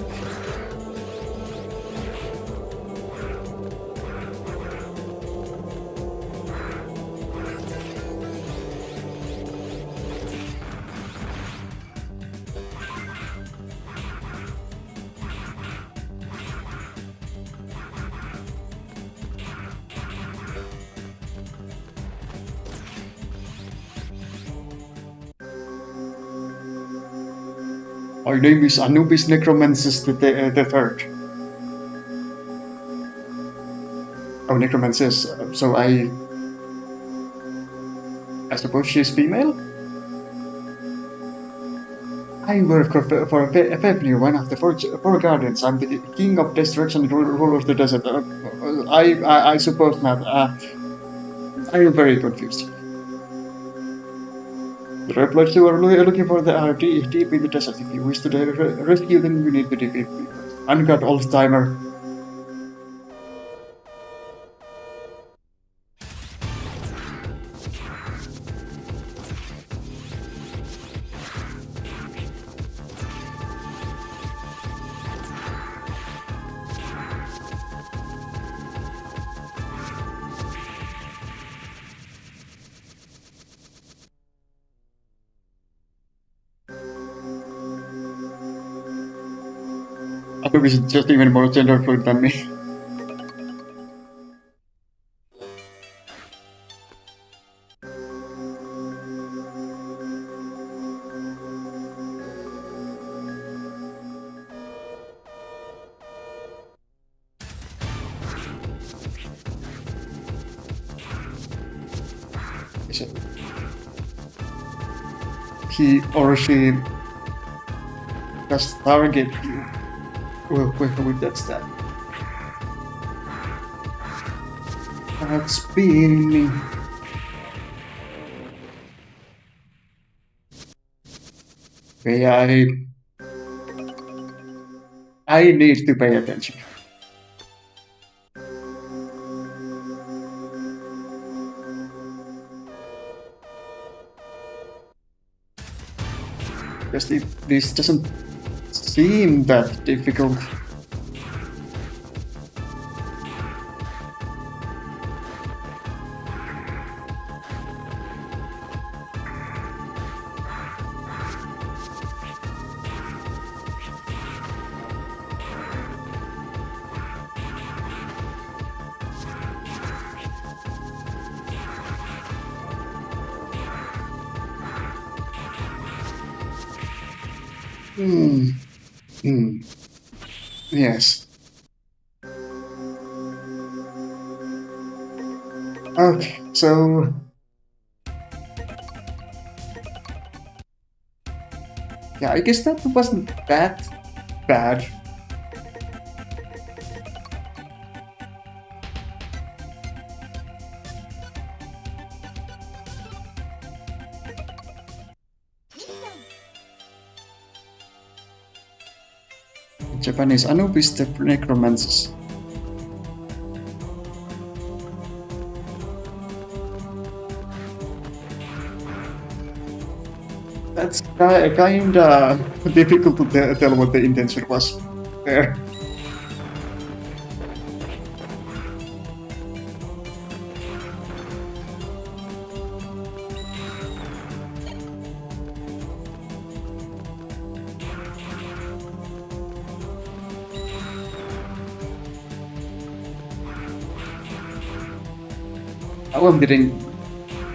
Our name is Anubis Necromancis the third. Oh, Necromancis. So I suppose she's female? I work for a family, one of the four guardians. I'm the king of destruction and ruler of the desert. I suppose not. I am very confused. The replies you are looking for are deep in the desert. If you wish to rescue them, you need to defeat me first. Uncut old-timer. Anubis is just even more gender fluid than me. he or she just target you. Well, wait, that's that. That's been. Okay, I need to pay attention. Because this doesn't seem that difficult. Hmm. Hmm. Yes. Okay, so yeah, I guess that wasn't that bad. Japanese Anubis the necromancers. That's kinda difficult to tell what the intention was there. Now I'm getting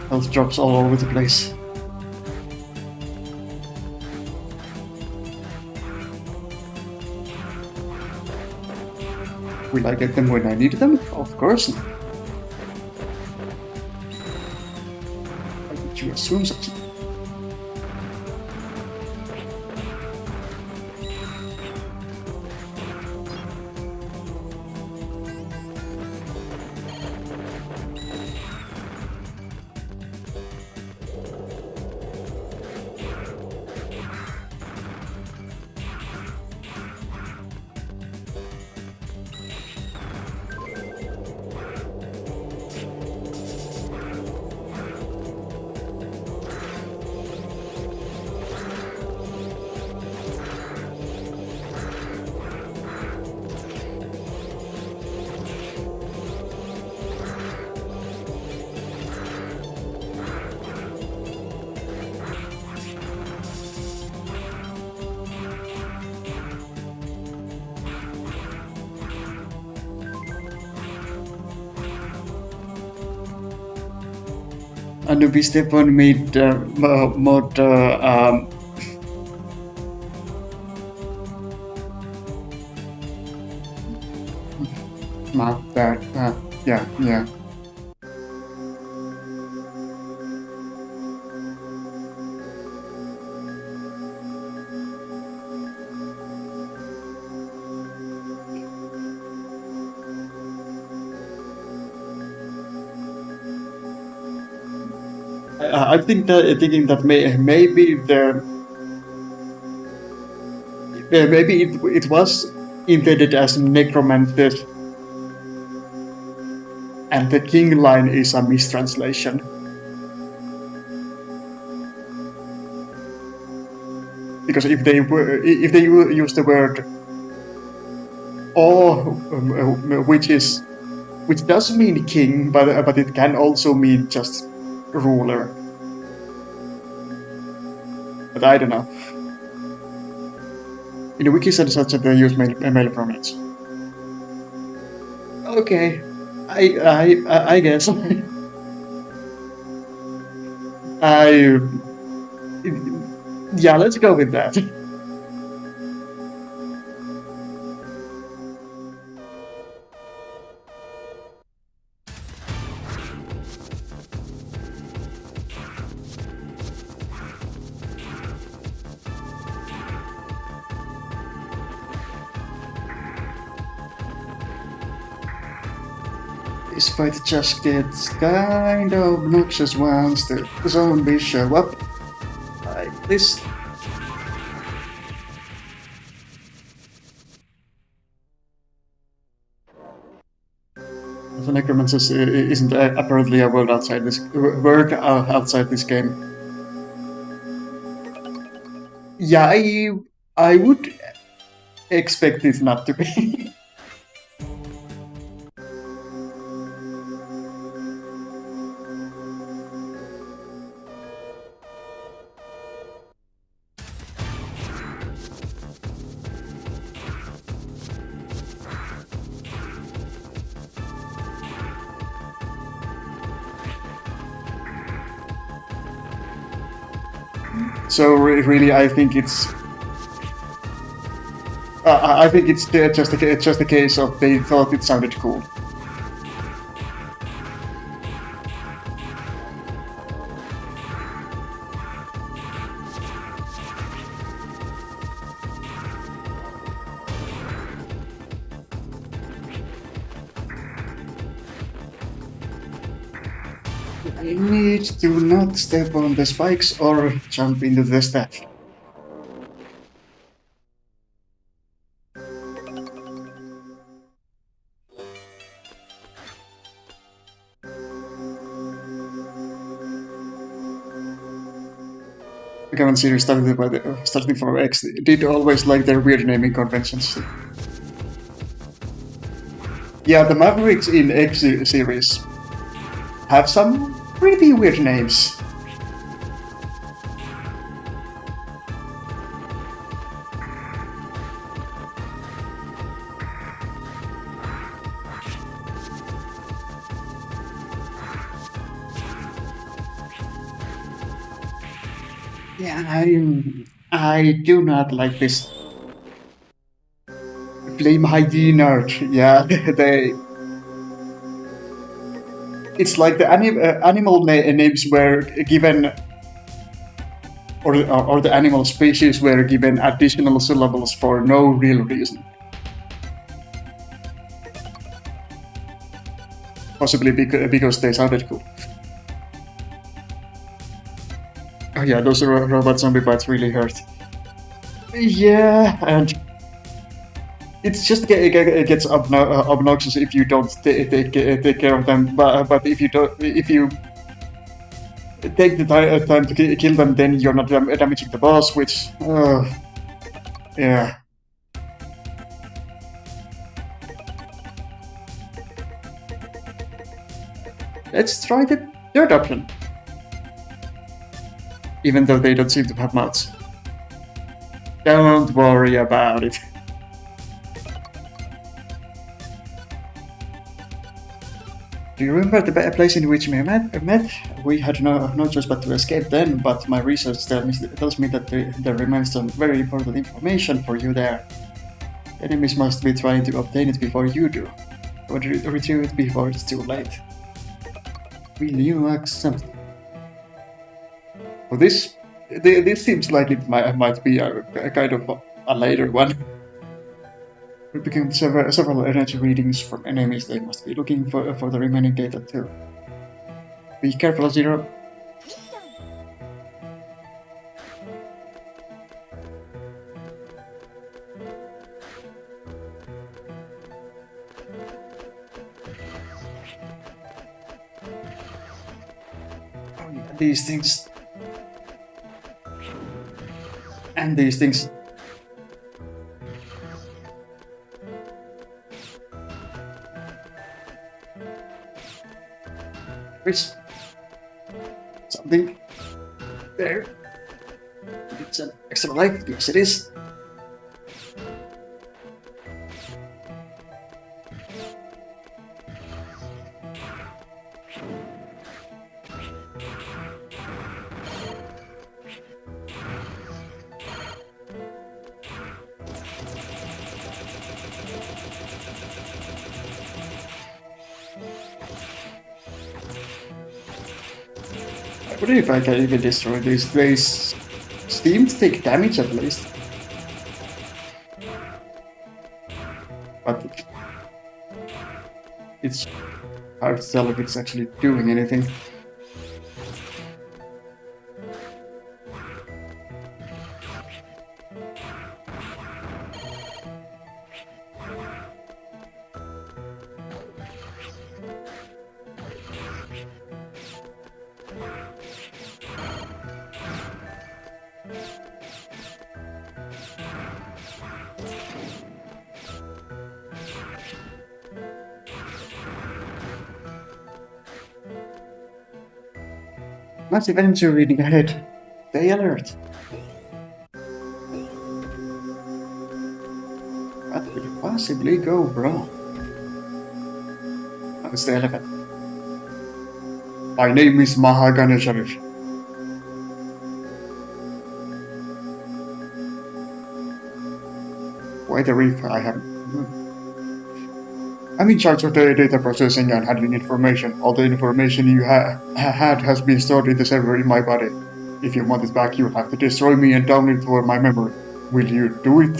health drops all over the place. Will I get them when I need them? Of course not. Why did you assume such a thing? Anubis Stefan made mod not that yeah. I think that thinking that maybe maybe it was intended as necromancer, and the king line is a mistranslation. Because if they use the word "or," which does mean king, but it can also mean just ruler. But I don't know. In the wiki said such that they use male pronouns. Okay, I guess. I yeah, let's go with that. This fight just gets kind of obnoxious once the zombies show up. Like this. The necromancer isn't apparently a word outside this outside this game. Yeah, I would expect it not to be. So really, I think it's. I think it's just a case of they thought it sounded cool. I need to not step on the spikes or jump into the staff. The Common series starting from Ixthy did always like their weird naming conventions. Yeah, the Mavericks in Ixthy series have some pretty weird names. Yeah, I do not like this flame hygiene art. Yeah, they. It's like the animal names were given, or the animal species were given additional syllables for no real reason. Possibly because they sounded cool. Oh yeah, those robot zombie bites really hurt. Yeah, and it gets obnoxious if you don't take care of them. But if you take the time to kill them, then you're not damaging the boss, which yeah. Let's try the third option. Even though they don't seem to have mouths. Don't worry about it. Do you remember the place in which we met? We had no choice but to escape then, but my research tells me that there remains some very important information for you there. Enemies must be trying to obtain it before you do. Or retrieve it before it's too late. Will you accept? Well, this seems like it might be a kind of a later one. We became several energy readings from enemies. They must be looking for the remaining data too. Be careful, Zero. Oh yeah, these things. And these things. There's something there. It's an extra life. Yes, it is. I wonder if I can even destroy these. They seem to take damage at least. But it's hard to tell if it's actually doing anything. Massive energy reading ahead. Stay alert. What could possibly go wrong? It's the elephant. My name is Mahaganeshar. Quite a reef I have. I'm in charge of the data processing and handling information. All the information you had has been stored in the server in my body. If you want it back, you'll have to destroy me and download it for my memory. Will you do it?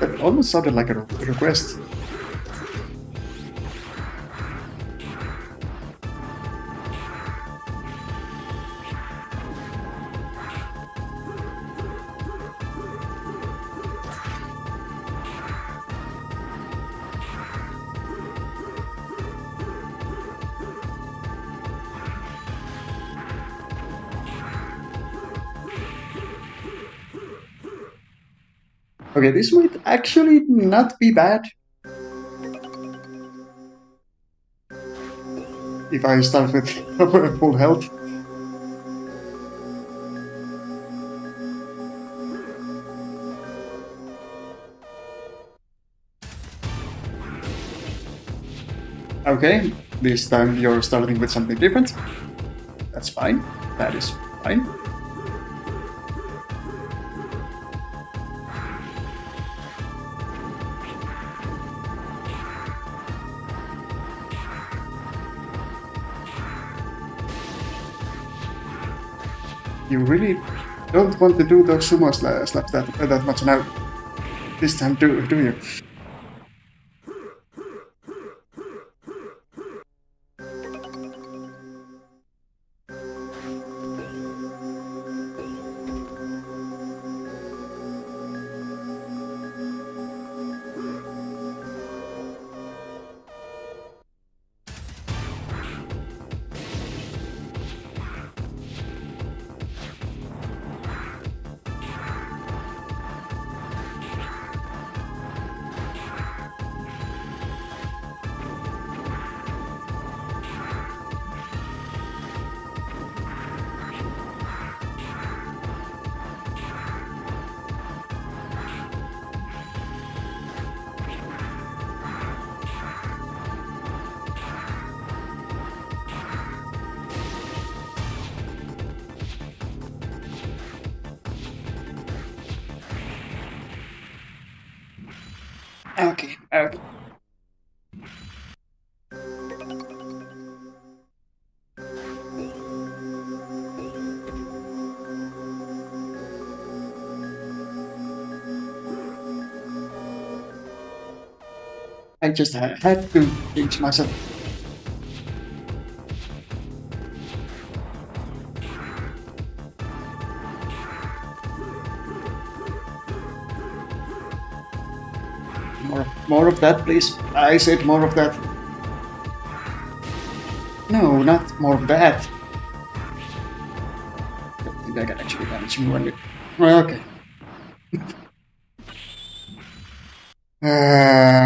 That almost sounded like a request. Okay, this might actually not be bad. If I start with full health. Okay, this time you're starting with something different. That's fine. That is fine. You really don't want to do those sumo slaps that much now. This time, do you? Okay. I just had to teach myself. More of that, please. I said more of that. No, not more of that. I don't think I can actually manage more of it. Okay. Uh,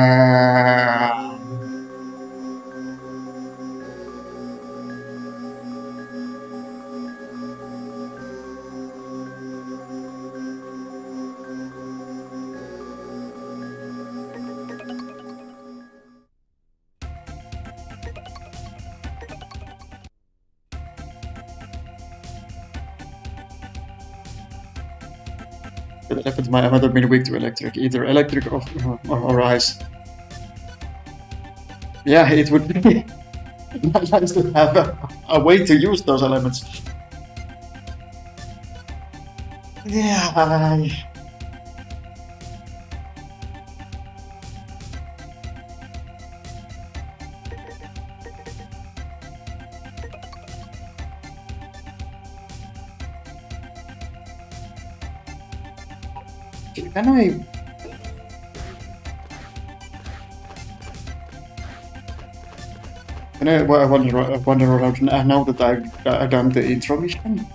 But if it's my mother been weak to electric, either electric or ice. Yeah, it would be nice to have a way to use those elements. Yeah, Can I? Can I wander around now that I've done the intro mission?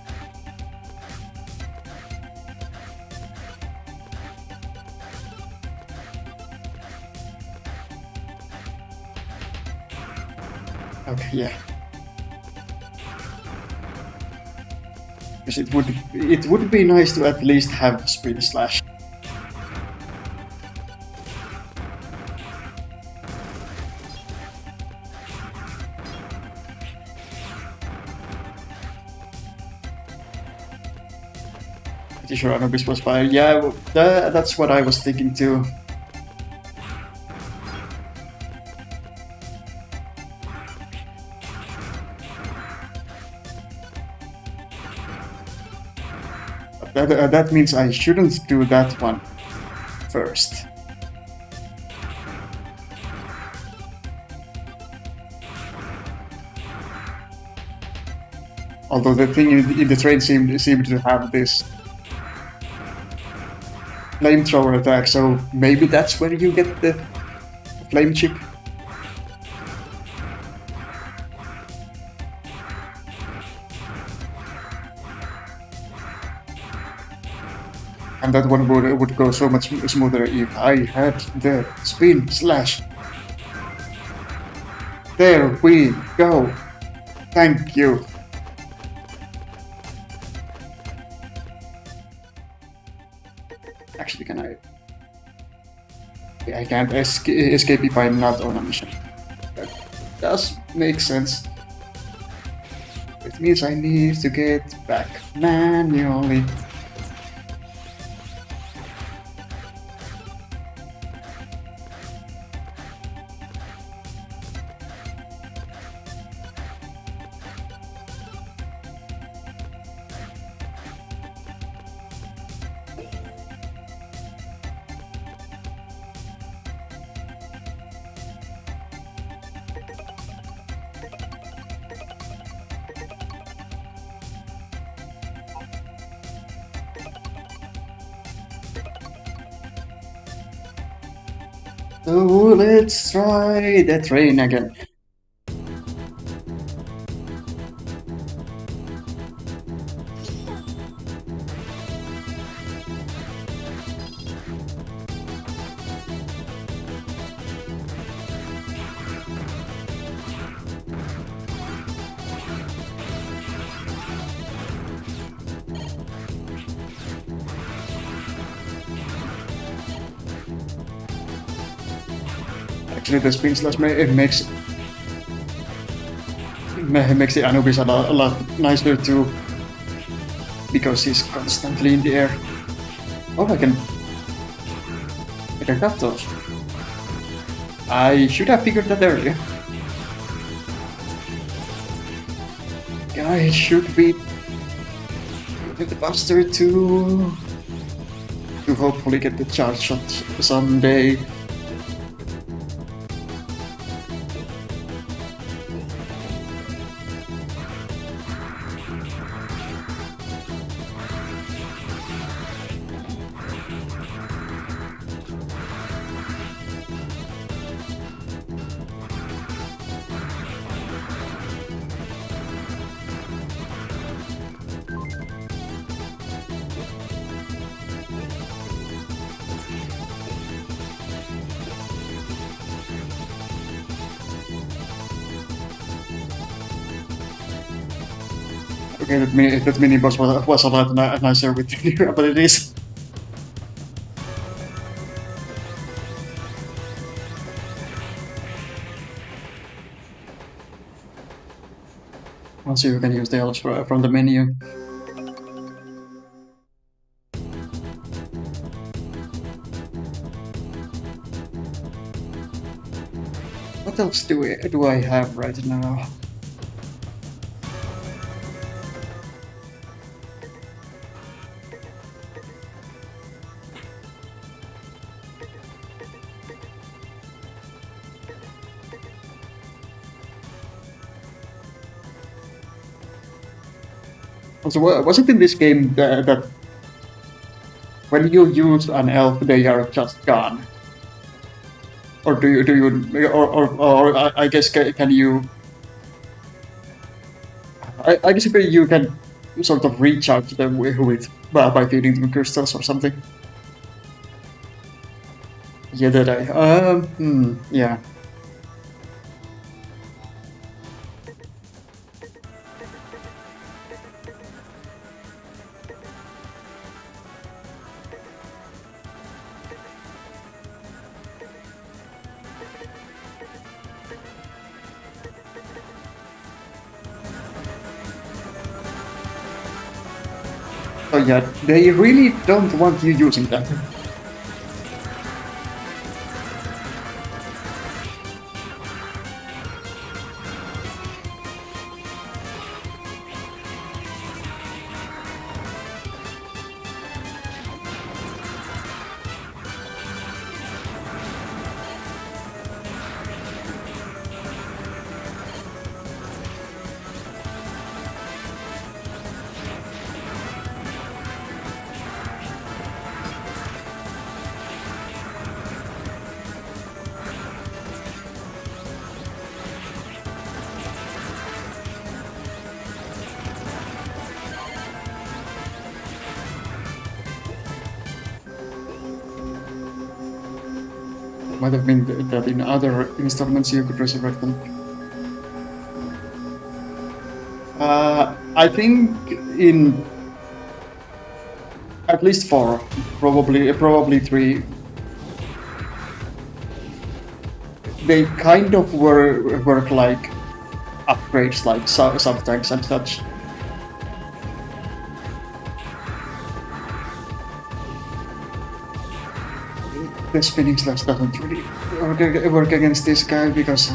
Okay, yeah. Because it would be nice to at least have Spin Slash. Pretty sure Anubis was fire. Yeah, well, that's what I was thinking too. That means I shouldn't do that one first. Although the thing in the train seemed to have this flamethrower attack, so maybe that's where you get the flame chip. And that one would go so much smoother if I had the Spin Slash. There we go. Thank you. Actually, can I? I can't escape if I'm not on a mission. That does make sense. It means I need to get back manually. So let's try the train again. Actually, the Spin Slash makes the Anubis a lot nicer too, because he's constantly in the air. Oh, I can cut those. I should have figured that earlier. I should be the faster to hopefully get the charge shot someday. Okay, that mini boss was a lot nicer with your abilities. Also, you can use the elves from the menu. What else do I have right now? Also, was it in this game that when you use an elf, they are just gone. Or or I guess can you? I guess you can sort of recharge them with by feeding them crystals or something. Yeah, that I. Yeah. So yeah, they really don't want you using that. Might have been that in other installments you could resurrect them. I think in at least four, probably three. They kind of work like upgrades, like sub tanks and such. The spinning slash doesn't really work against this guy because.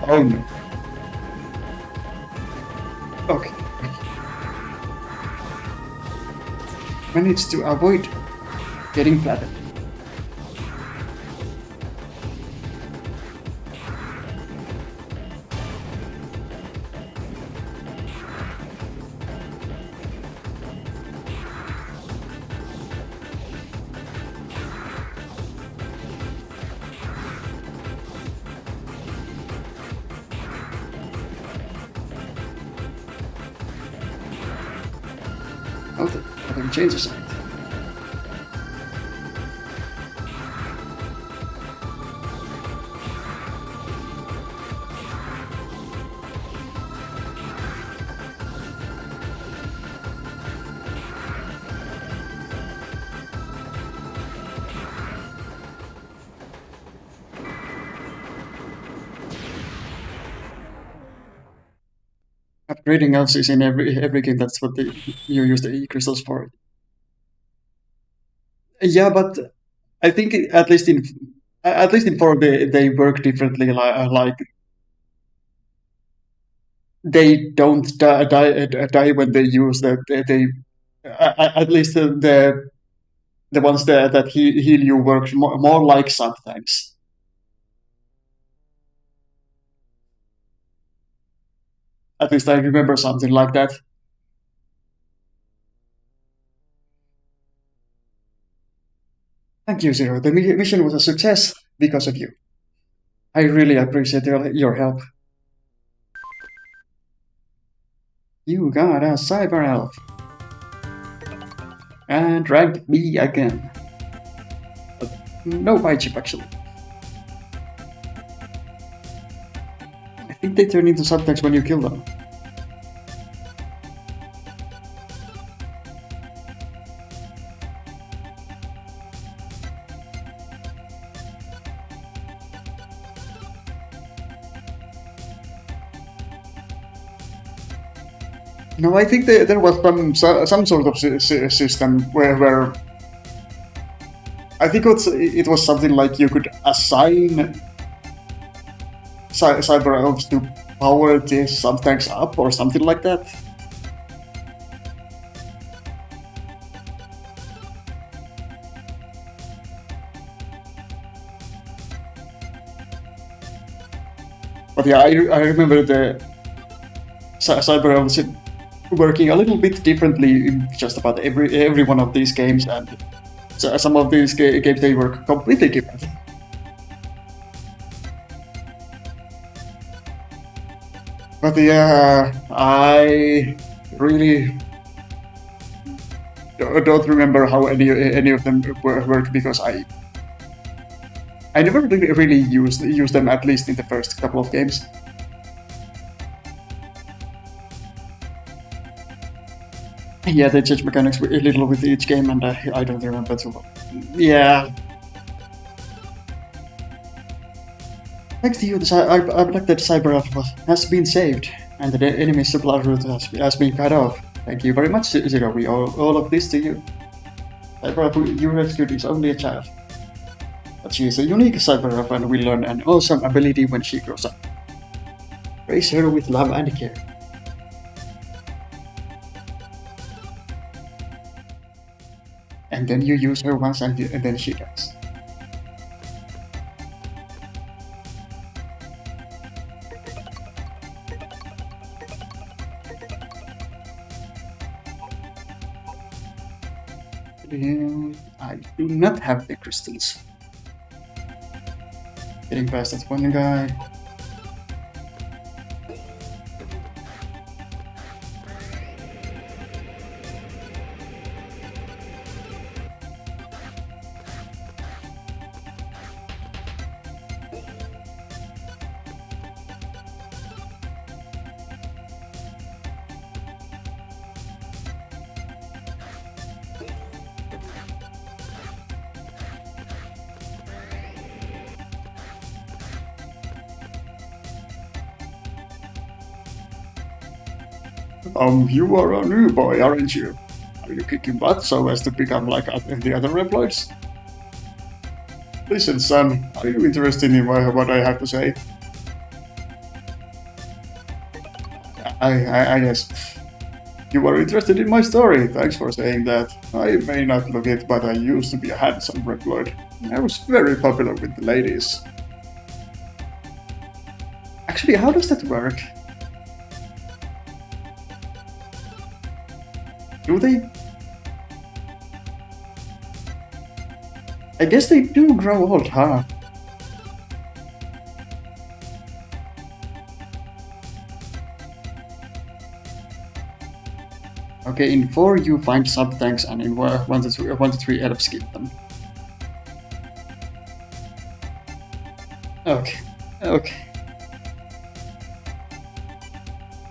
Oh no. Okay. Managed to avoid getting flattened. Oh, I can change the side. Upgrading elves is in every game. That's what you use the E crystals for. Yeah, but I think at least in four they work differently. Like they don't die when they use that. At least the ones that heal you work more like sometimes. At least I remember something like that. Thank you, Zero. The mission was a success because of you. I really appreciate your help. You got a cyber elf and ranked me again. But no bite chip actually. I think they turn into subtext when you kill them. No, I think there was some sort of system where I think it was something like you could assign cyber elves to power this subtanks up or something like that. But yeah, I remember the cyber elves working a little bit differently in just about every one of these games, and so some of these games they work completely differently. But yeah, I really don't remember how any of them work because I never really used them, at least in the first couple of games. Yeah, they change mechanics a little with each game, and I don't remember too well. Yeah. Thanks to you, I believe that Cyber Alpha has been saved, and the enemy supply route has been cut off. Thank you very much, Zero. We owe all of this to you. Cyber Alpha you rescued is only a child. But she is a unique Cyber Alpha and will learn an awesome ability when she grows up. Raise her with love and care. And then you use her once and then she dies. I do not have the crystals. Getting past that one guy. You are a new boy, aren't you? Are you kicking butt so as to become like the other employees? Listen, son, are you interested in what I have to say? I guess. You are interested in my story, thanks for saying that. I may not look it, but I used to be a handsome reploid. I was very popular with the ladies. Actually, how does that work? Do they? I guess they do grow old, huh? Okay, in 4 you find sub-tanks, and in 1 to 3 elves skip them. Okay.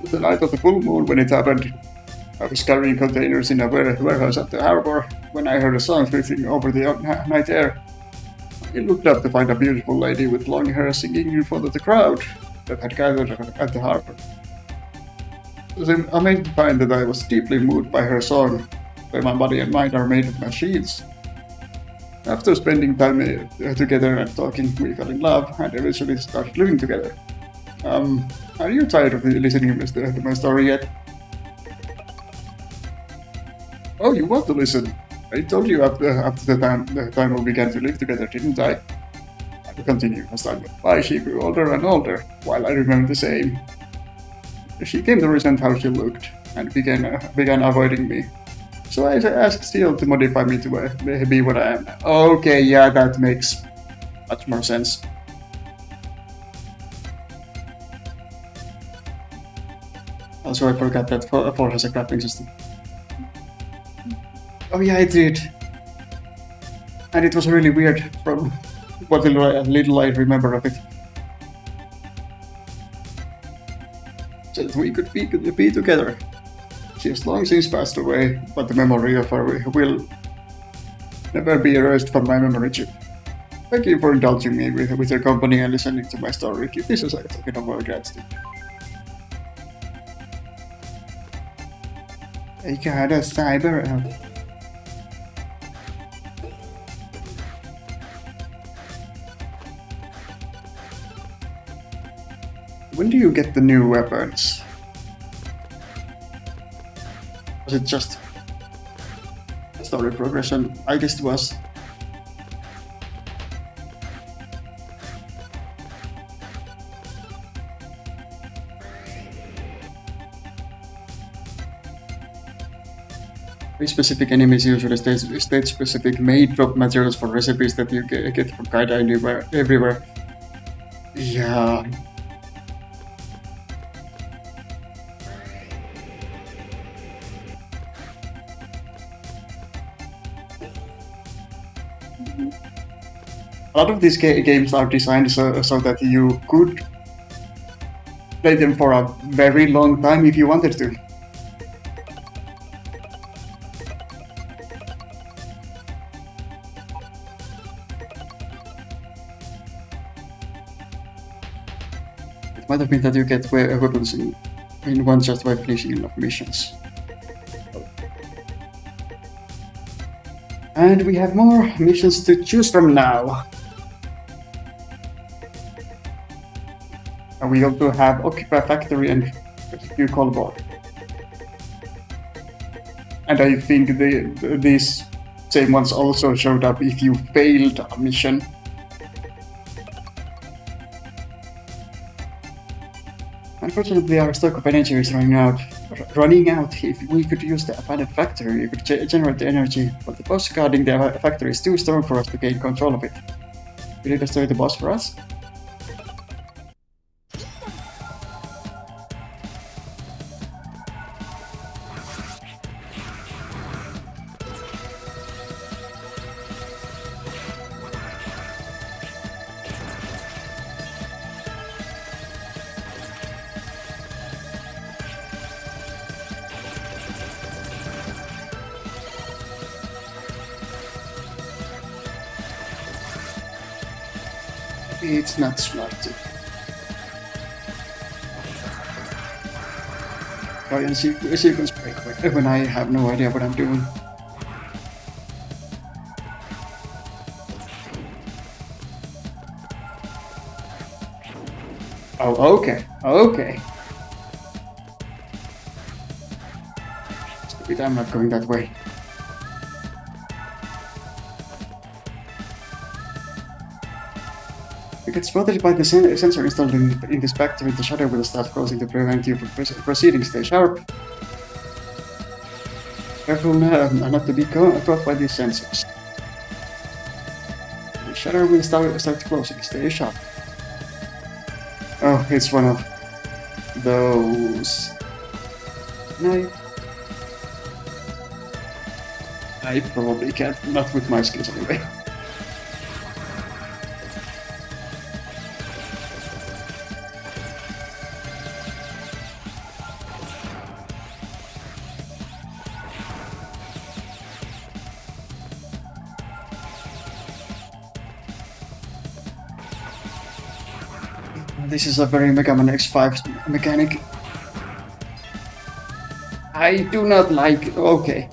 The night of the full moon when it happened, I was carrying containers in a warehouse at the harbor when I heard a song drifting over the night air. I looked up to find a beautiful lady with long hair singing in front of the crowd that had gathered at the harbor. It was amazing to find that I was deeply moved by her song, where my body and mind are made of machines. After spending time together and talking, we fell in love and eventually started living together. Are you tired of listening to my story yet? Oh, you want to listen? I told you after the time we began to live together, didn't I? I will continue. As time went by, she grew older and older, while I remained the same. She came to resent how she looked, and began avoiding me. So I asked Steel to modify me to be what I am now. Okay, yeah, that makes much more sense. Also, I forgot that 4 has a crafting system. Oh yeah, it did. And it was really weird from what little I remember of it. So that we could be together. She has long since passed away, but the memory of her will never be erased from my memory chip. Thank you for indulging me with your company and listening to my story. Keep this as a token of our gratitude. I got a cyber elf. When do you get the new weapons? Was it just story progression? I guess it was. Specific enemies usually stage-specific may drop materials for recipes that you get from kinda everywhere. Yeah. A lot of these games are designed so that you could play them for a very long time if you wanted to. It might have been that you get weapons in one just by finishing enough missions. And we have more missions to choose from now. And we also have Occupy Factory and Rescue Colborne. And I think these same ones also showed up if you failed a mission. Unfortunately, our stock of energy is running out. If we could use the abandoned factory, we could generate the energy, but the boss guarding the factory is too strong for us to gain control of it. Will you destroy the boss for us? It's not smart to try and sequence break when I have no idea what I'm doing. Oh, okay. Stupid, I'm not going that way. You get spotted by the sensor installed in this factory. The shadow will start closing to prevent you from proceeding. Stay sharp. Careful not to be caught by these sensors. The shadow will start closing. Stay sharp. Oh, it's one of those. I probably can't. Not with my skills anyway. This is a very Mega Man X5 mechanic. I do not like. Okay.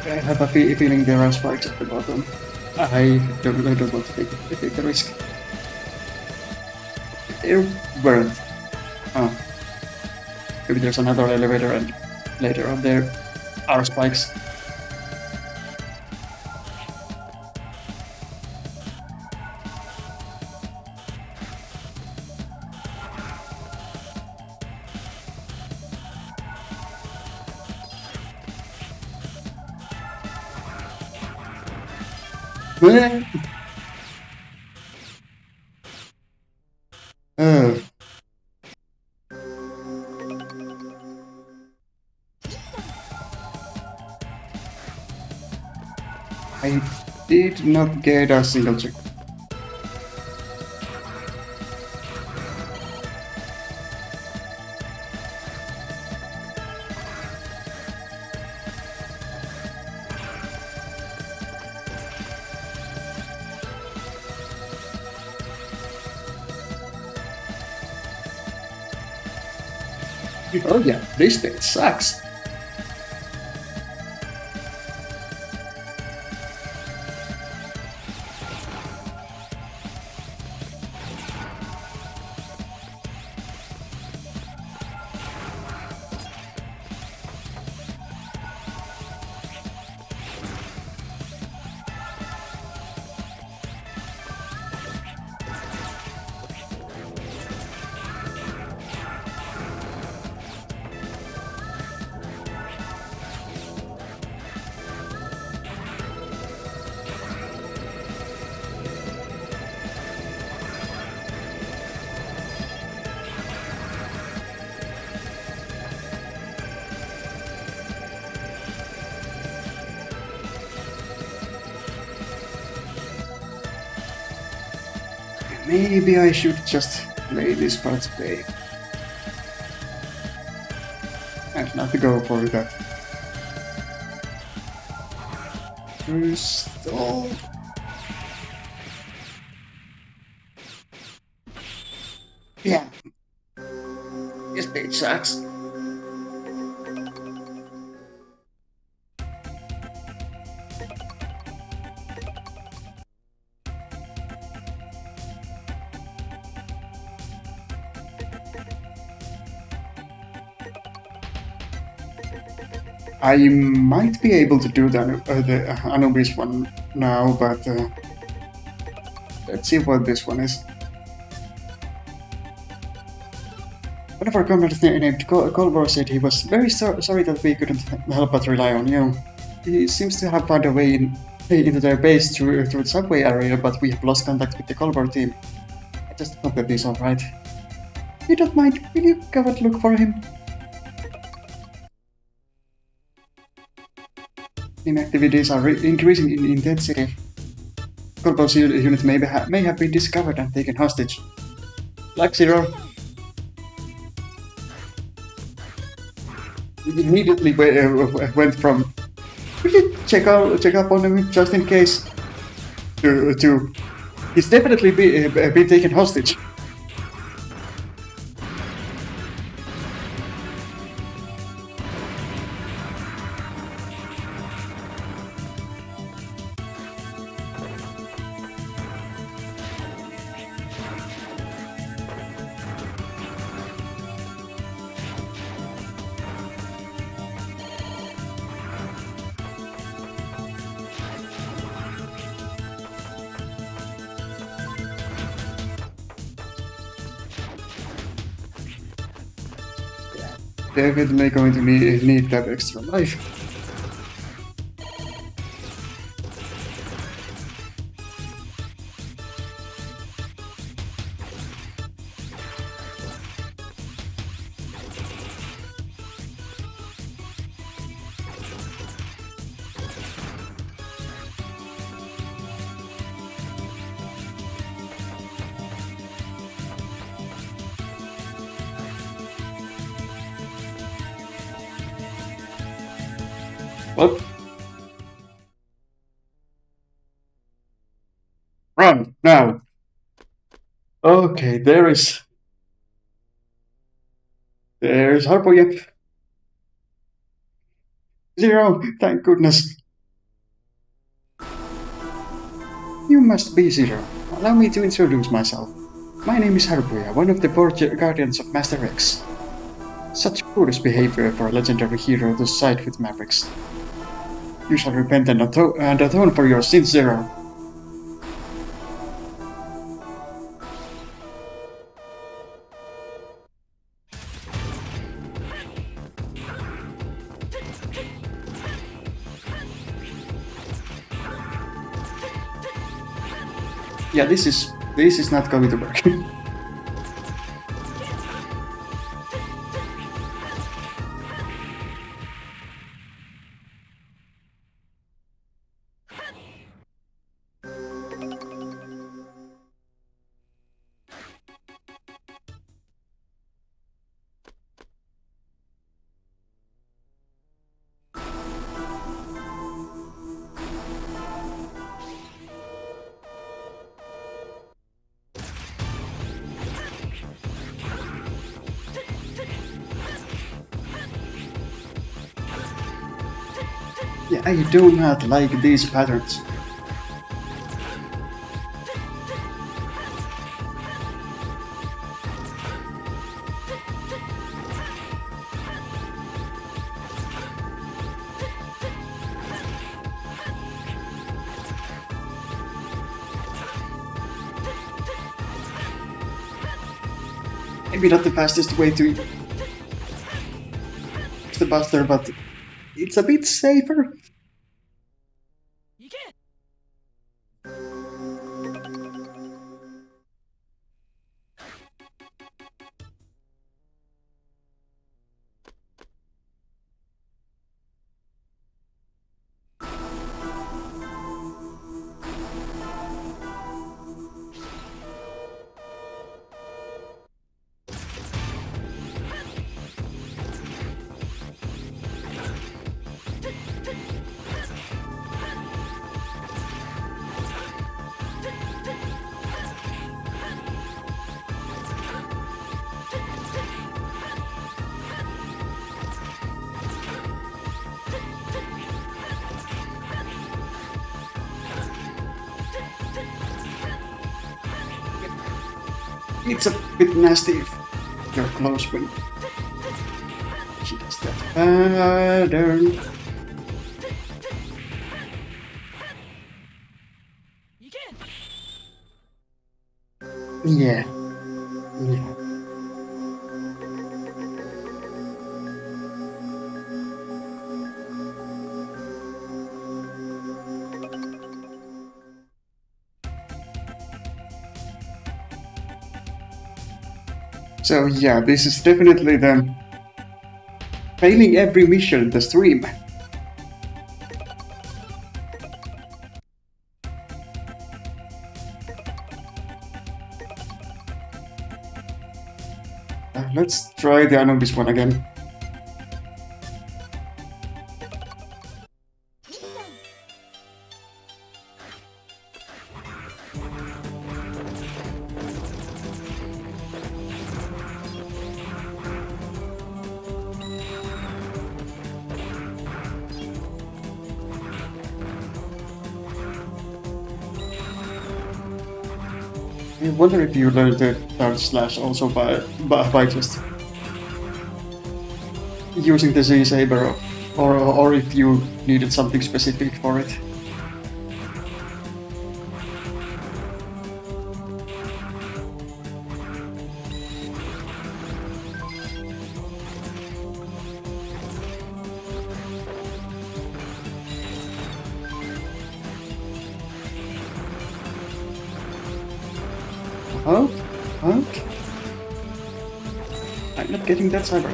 I have a feeling there are spikes at the bottom. I don't want to take the risk. There weren't. Oh. Maybe there's another elevator and later on there are spikes. Oh. I did not get a single check. Oh yeah, this state sucks. Maybe I should just play this part today and not go for that. Crystal. Yeah, this page sucks. I might be able to do the Anubis one now, but let's see what this one is. One of our comrades named Colbor said he was very sorry that we couldn't help but rely on you. He seems to have found a way into their base through the subway area, but we have lost contact with the Colbor team. I just hope that he's alright. If you don't mind, will you go and look for him? Team activities are increasing in intensity. Colbor's unit may have been discovered and taken hostage. Like Zero, immediately went from "Will you check up on him just in case" to "He's definitely been taken hostage." Definitely going to need that extra life. Well, run now. Okay, there's Harpoya. Zero, thank goodness. You must be Zero. Allow me to introduce myself. My name is Harpoya, one of the board guardians of Master X. Such foolish behavior for a legendary hero to side with Mavericks. You shall repent and atone for your sins, Zero. Yeah, this is not going to work. Yeah, I do not like these patterns. Maybe not the fastest way to the buster, but it's a bit safer. It's a bit nasty if you're close when she does that pattern. Yeah. Yeah. So yeah, this is definitely the failing every mission in the stream. Let's try the Anubis one again. I wonder if you learned the third slash also by just using the Z Saber, or if you needed something specific for it. Oh, okay. I'm not getting that cyber.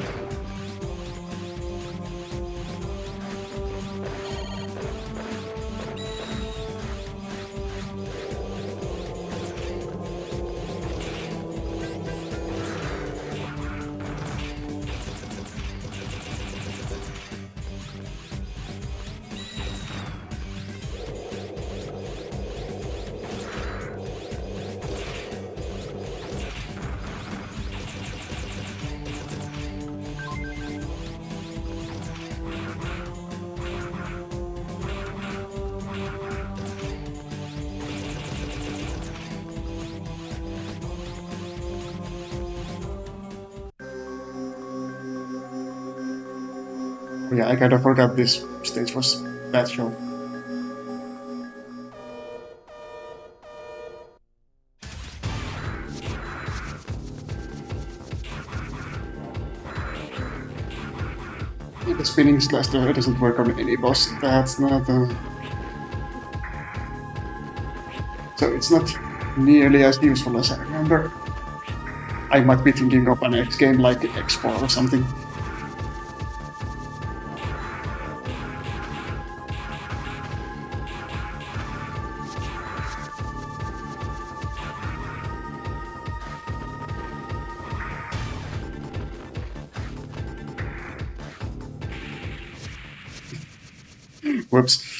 Yeah, I kind of forgot this stage was that short. The spinning slash doesn't work on any boss. That's not. So it's not nearly as useful as I remember. I might be thinking of an X game like X4 or something. Whoops.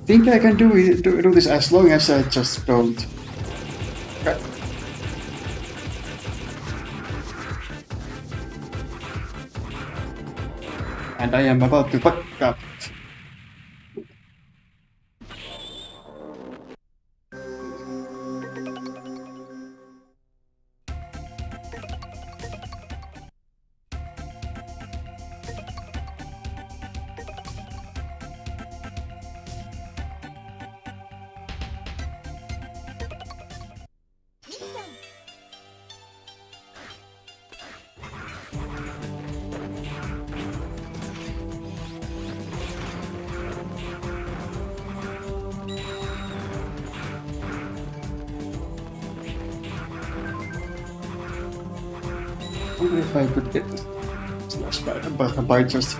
Think I can do this as long as I just don't. And I am about to fuck up. wonder if I could get this slash by just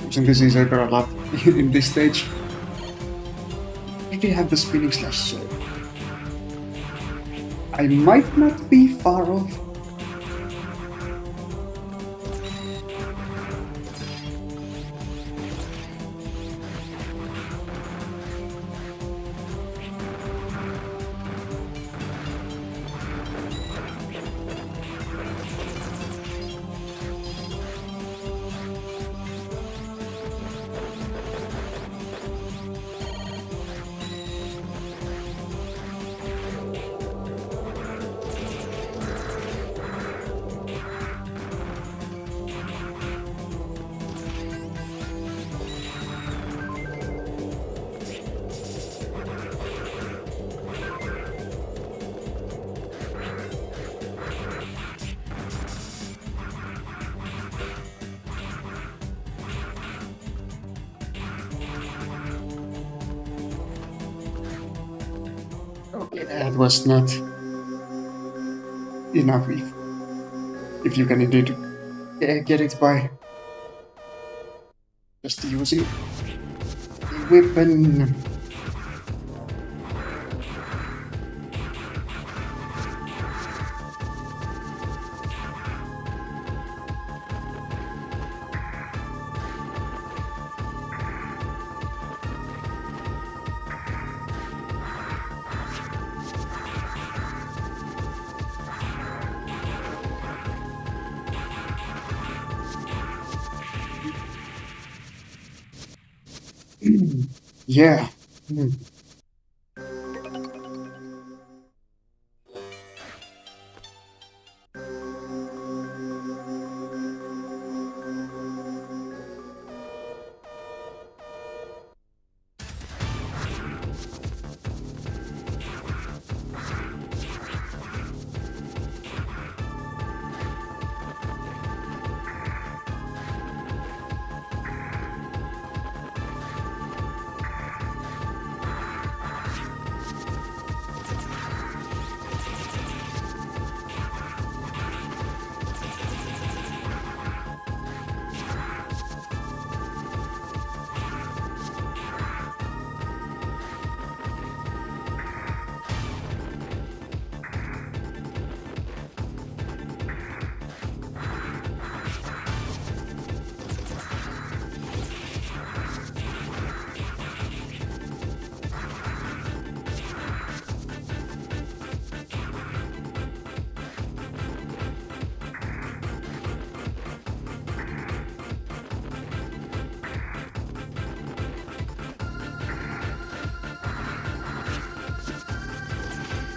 using the scissor a lot in this stage. I do have the spinning slash, so I might not be far off. Okay, that was not enough if you can indeed get it by just using a weapon. Yeah. Hmm.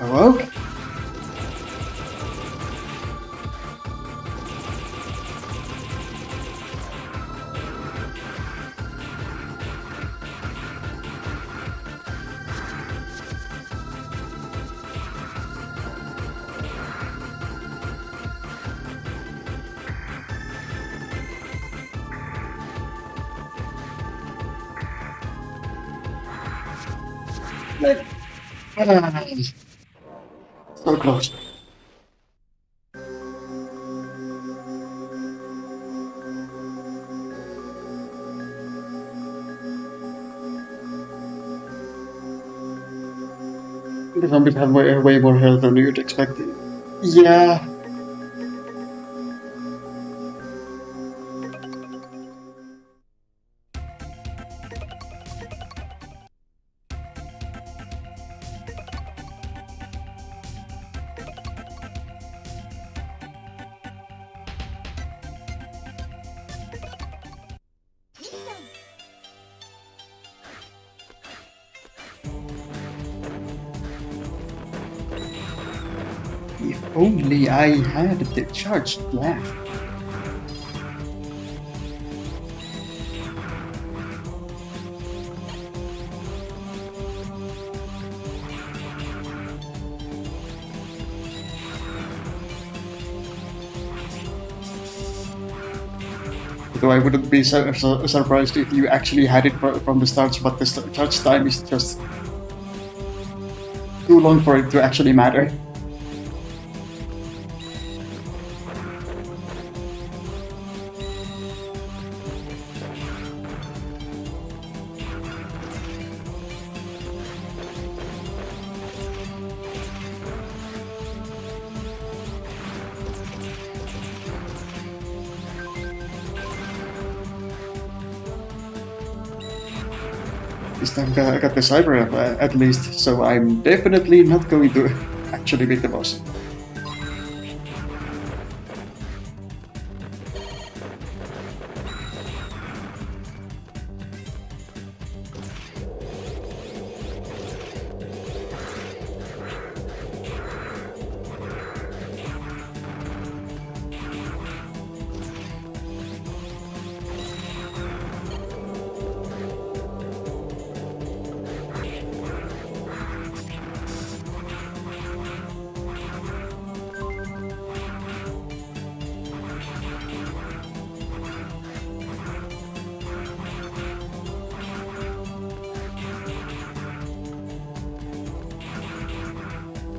Hello? So close. The zombies have way more health than you'd expect. Yeah. If only I had the charged laugh. Though I wouldn't be surprised if you actually had it from the start, but the charge time is just too long for it to actually matter. This time I got the cyber up at least, so I'm definitely not going to actually beat the boss.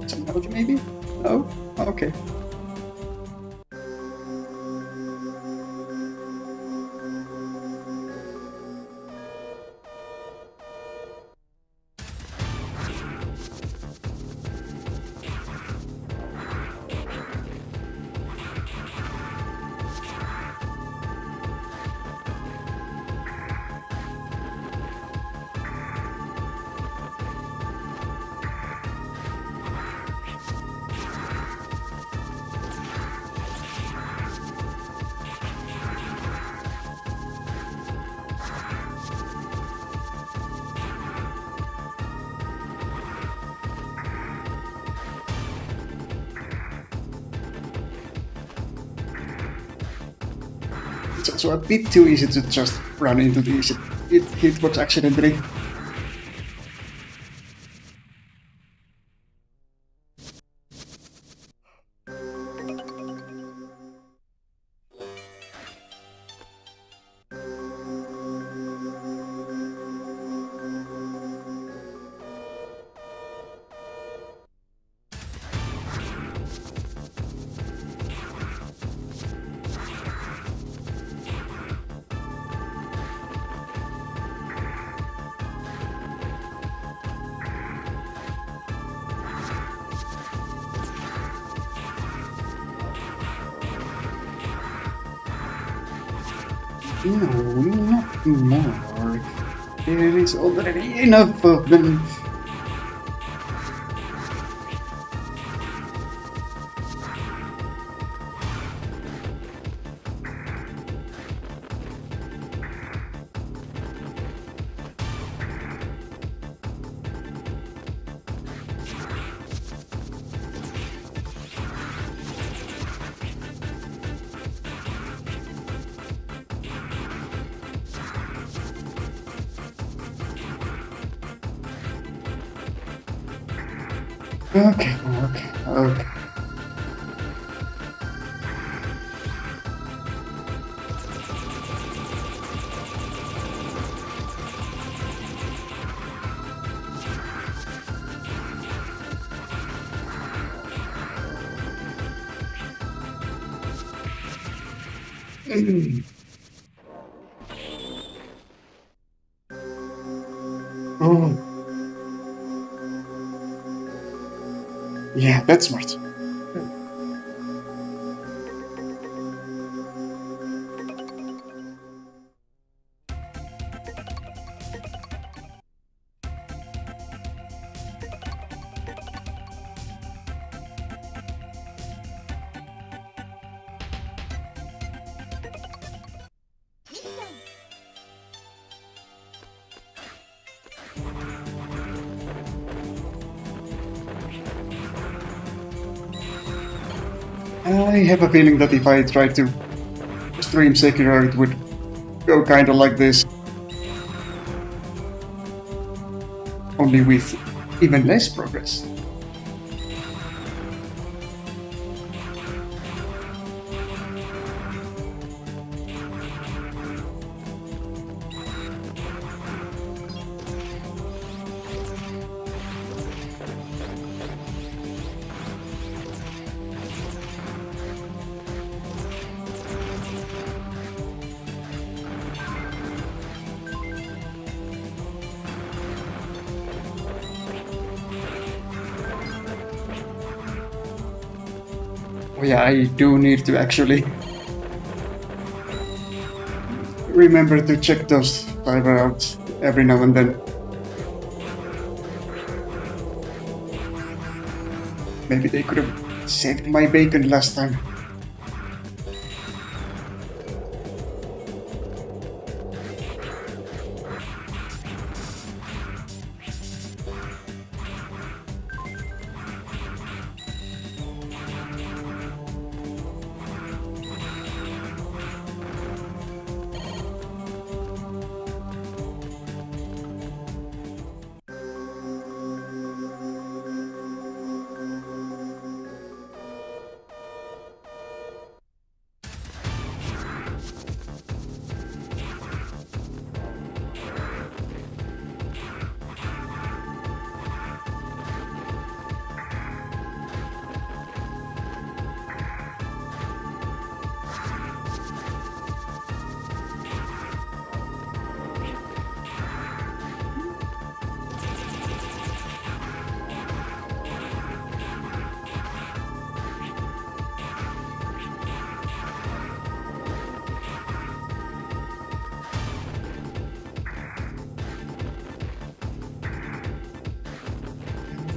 Some maybe? No? Okay. It's also a bit too easy to just run into these hitbox accidentally. No, not more. There is already enough of them. Okay. Oh, yeah, that's smart. I have a feeling that if I tried to stream Sekiro, it would go kinda like this. Only with even less progress. Oh yeah, I do need to actually remember to check those timer outs every now and then. Maybe they could have saved my bacon last time.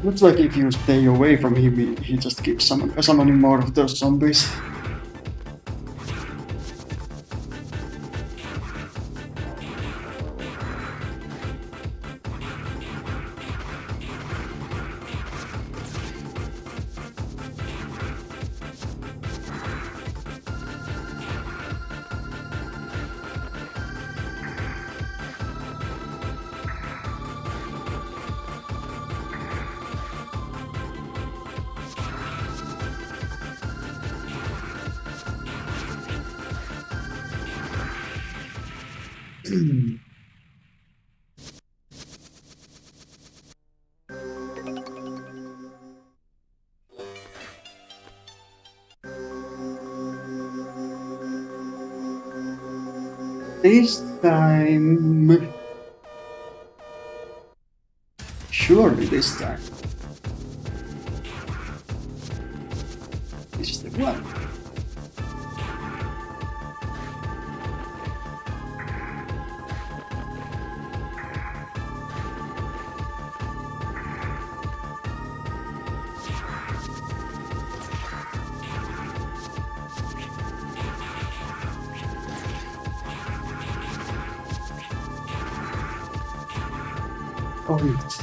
Looks like if you stay away from him, he just keeps summoning more of those zombies. This time. Surely this time. This is the one. Oh, yes.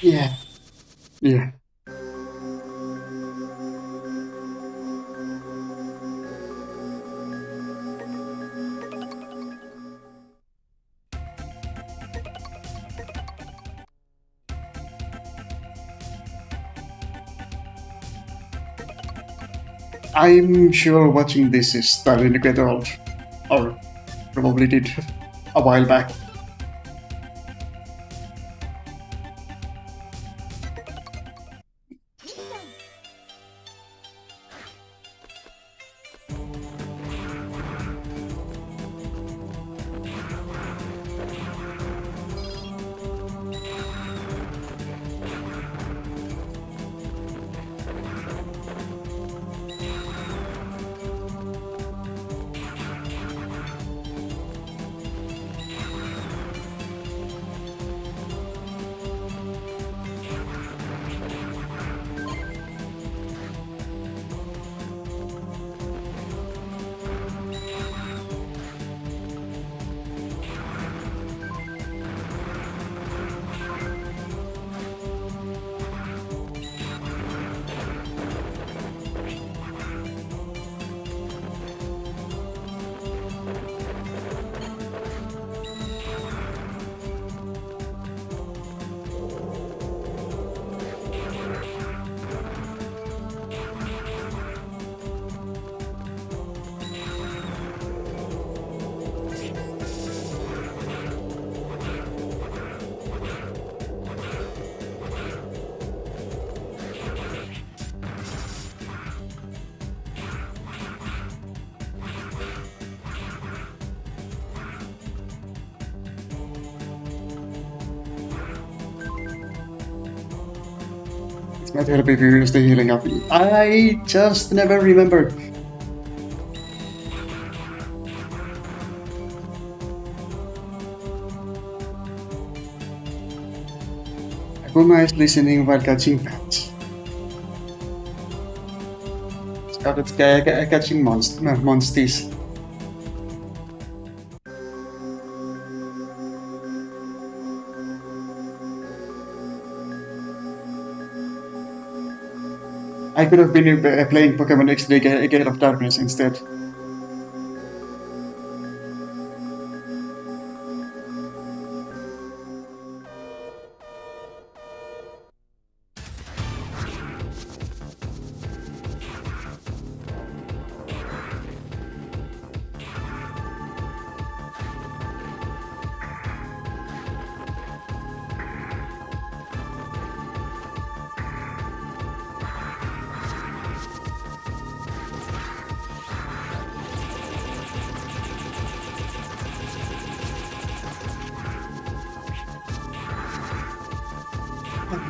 Yeah. Yeah. I'm sure watching this is starting to get old. Or probably did a while back. might help if you use the healing up. I just never remembered. Akuma is listening while catching bats. Scout is catching monsters. I could have been playing Pokemon Ixthy Gate of Darkness instead.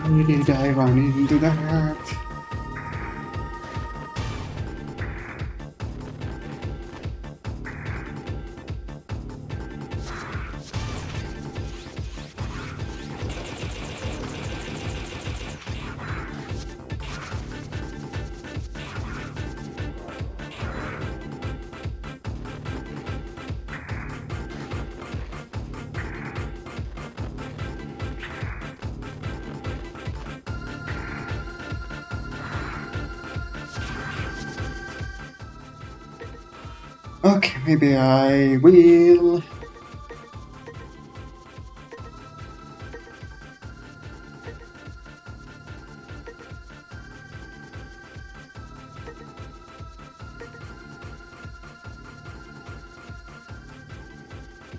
Why did I run into that? Okay, maybe I will.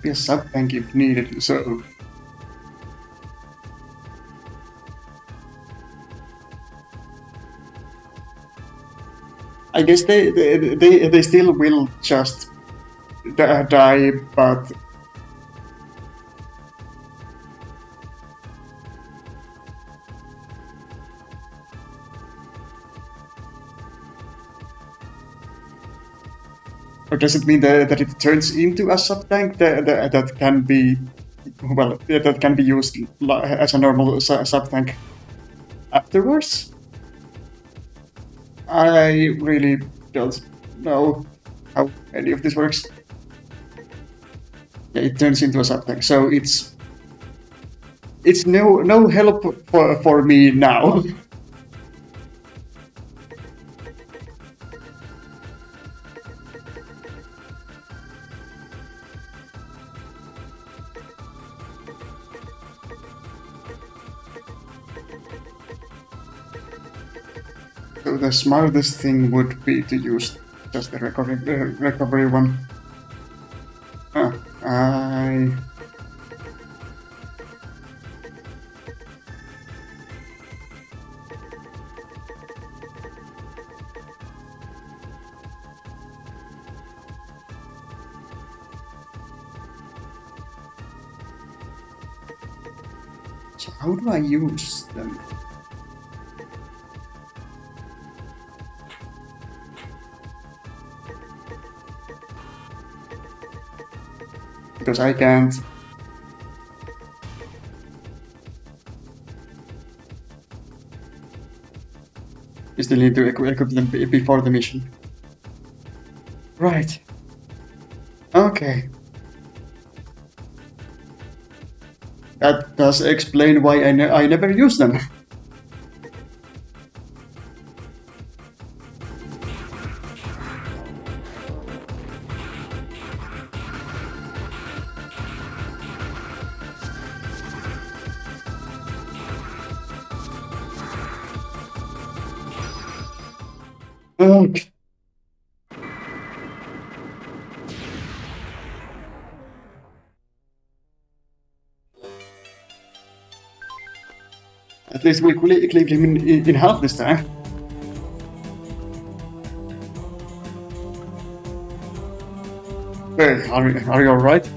Be a sub tank if needed, so. I guess they still will just die, but or does it mean that it turns into a sub tank that can be that can be used as a normal sub tank afterwards? I really don't know how any of this works. Yeah, it turns into a sub tank, so it's no help for me now. So the smartest thing would be to use just the recovery one. I So how do I use them? Because I can't. You still need to equip them before the mission. Right. Okay. That does explain why I never use them. Okay. At least we click him in half this time. Hey, are you alright?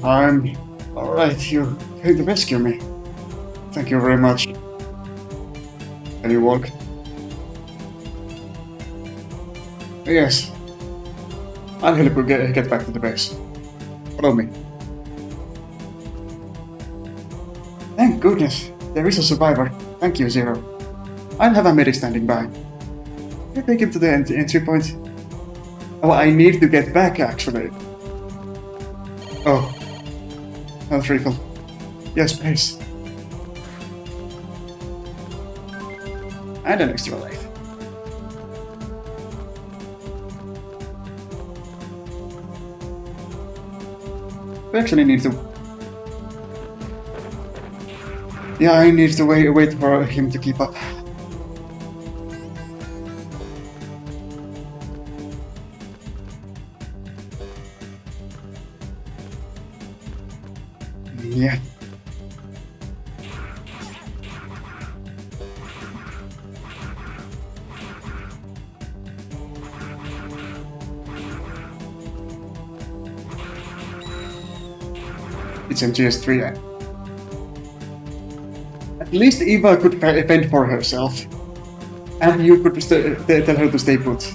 I'm alright. You came to rescue me. Thank you very much. Can you walk? Yes. I'll help you get back to the base. Follow me. Thank goodness. There is a survivor. Thank you, Zero. I'll have a medic standing by. Can you take him to the entry point? Oh, I need to get back, actually. Oh. Health refill. Yes, please. And an extra life. We actually need to... Yeah, I need to wait for him to keep up. Yeah. It's MGS3. At least Eva could fend for herself. And you could tell her to stay put.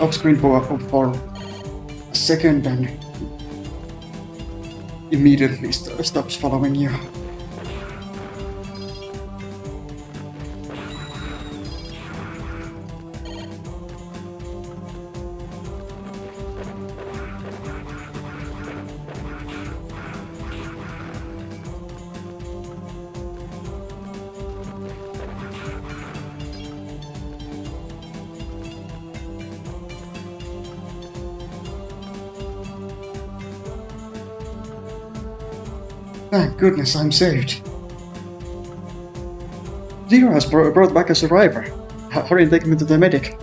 Off-screen for a second and immediately stops following you. Thank goodness I'm saved. Zero has brought back a survivor. Hurry and take me to the medic.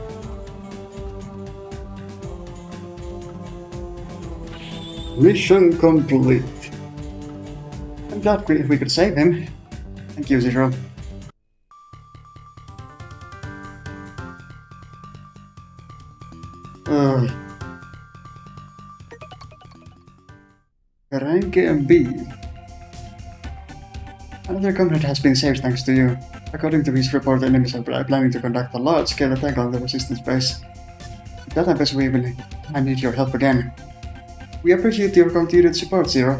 Mission complete. I'm glad we could save him. Thank you, Zero. Rank B. Another comrade has been saved thanks to you. According to his report, the enemies are planning to conduct a large-scale attack on the resistance base. If that happens, I need your help again. We appreciate your continued support, Zero.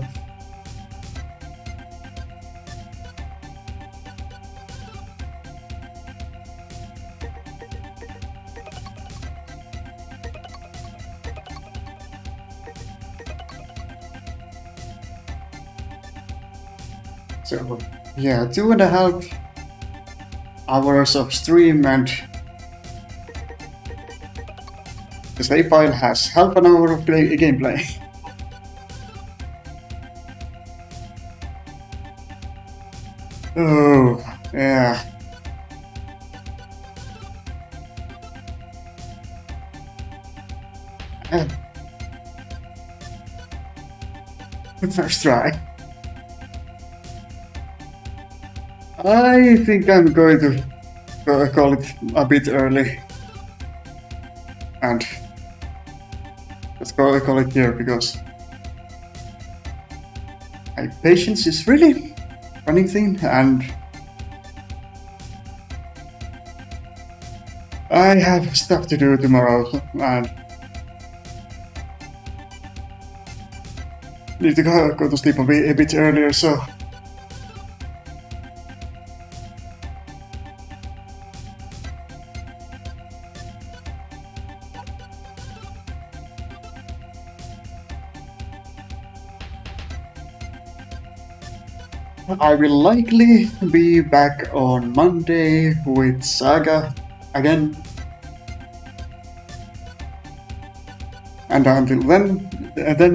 So, yeah, 2.5 hours of stream, and the save file has half an hour of gameplay. Oh, yeah. First try. I think I'm going to call it a bit early. And let's call it here, because my patience is really running thing, and I have stuff to do tomorrow, and need to go to sleep a bit earlier. So I will likely be back on Monday with Saga again. And until then,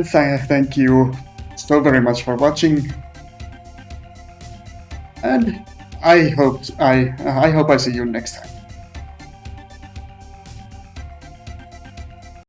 thank you so very much for watching, and I hope I see you next time.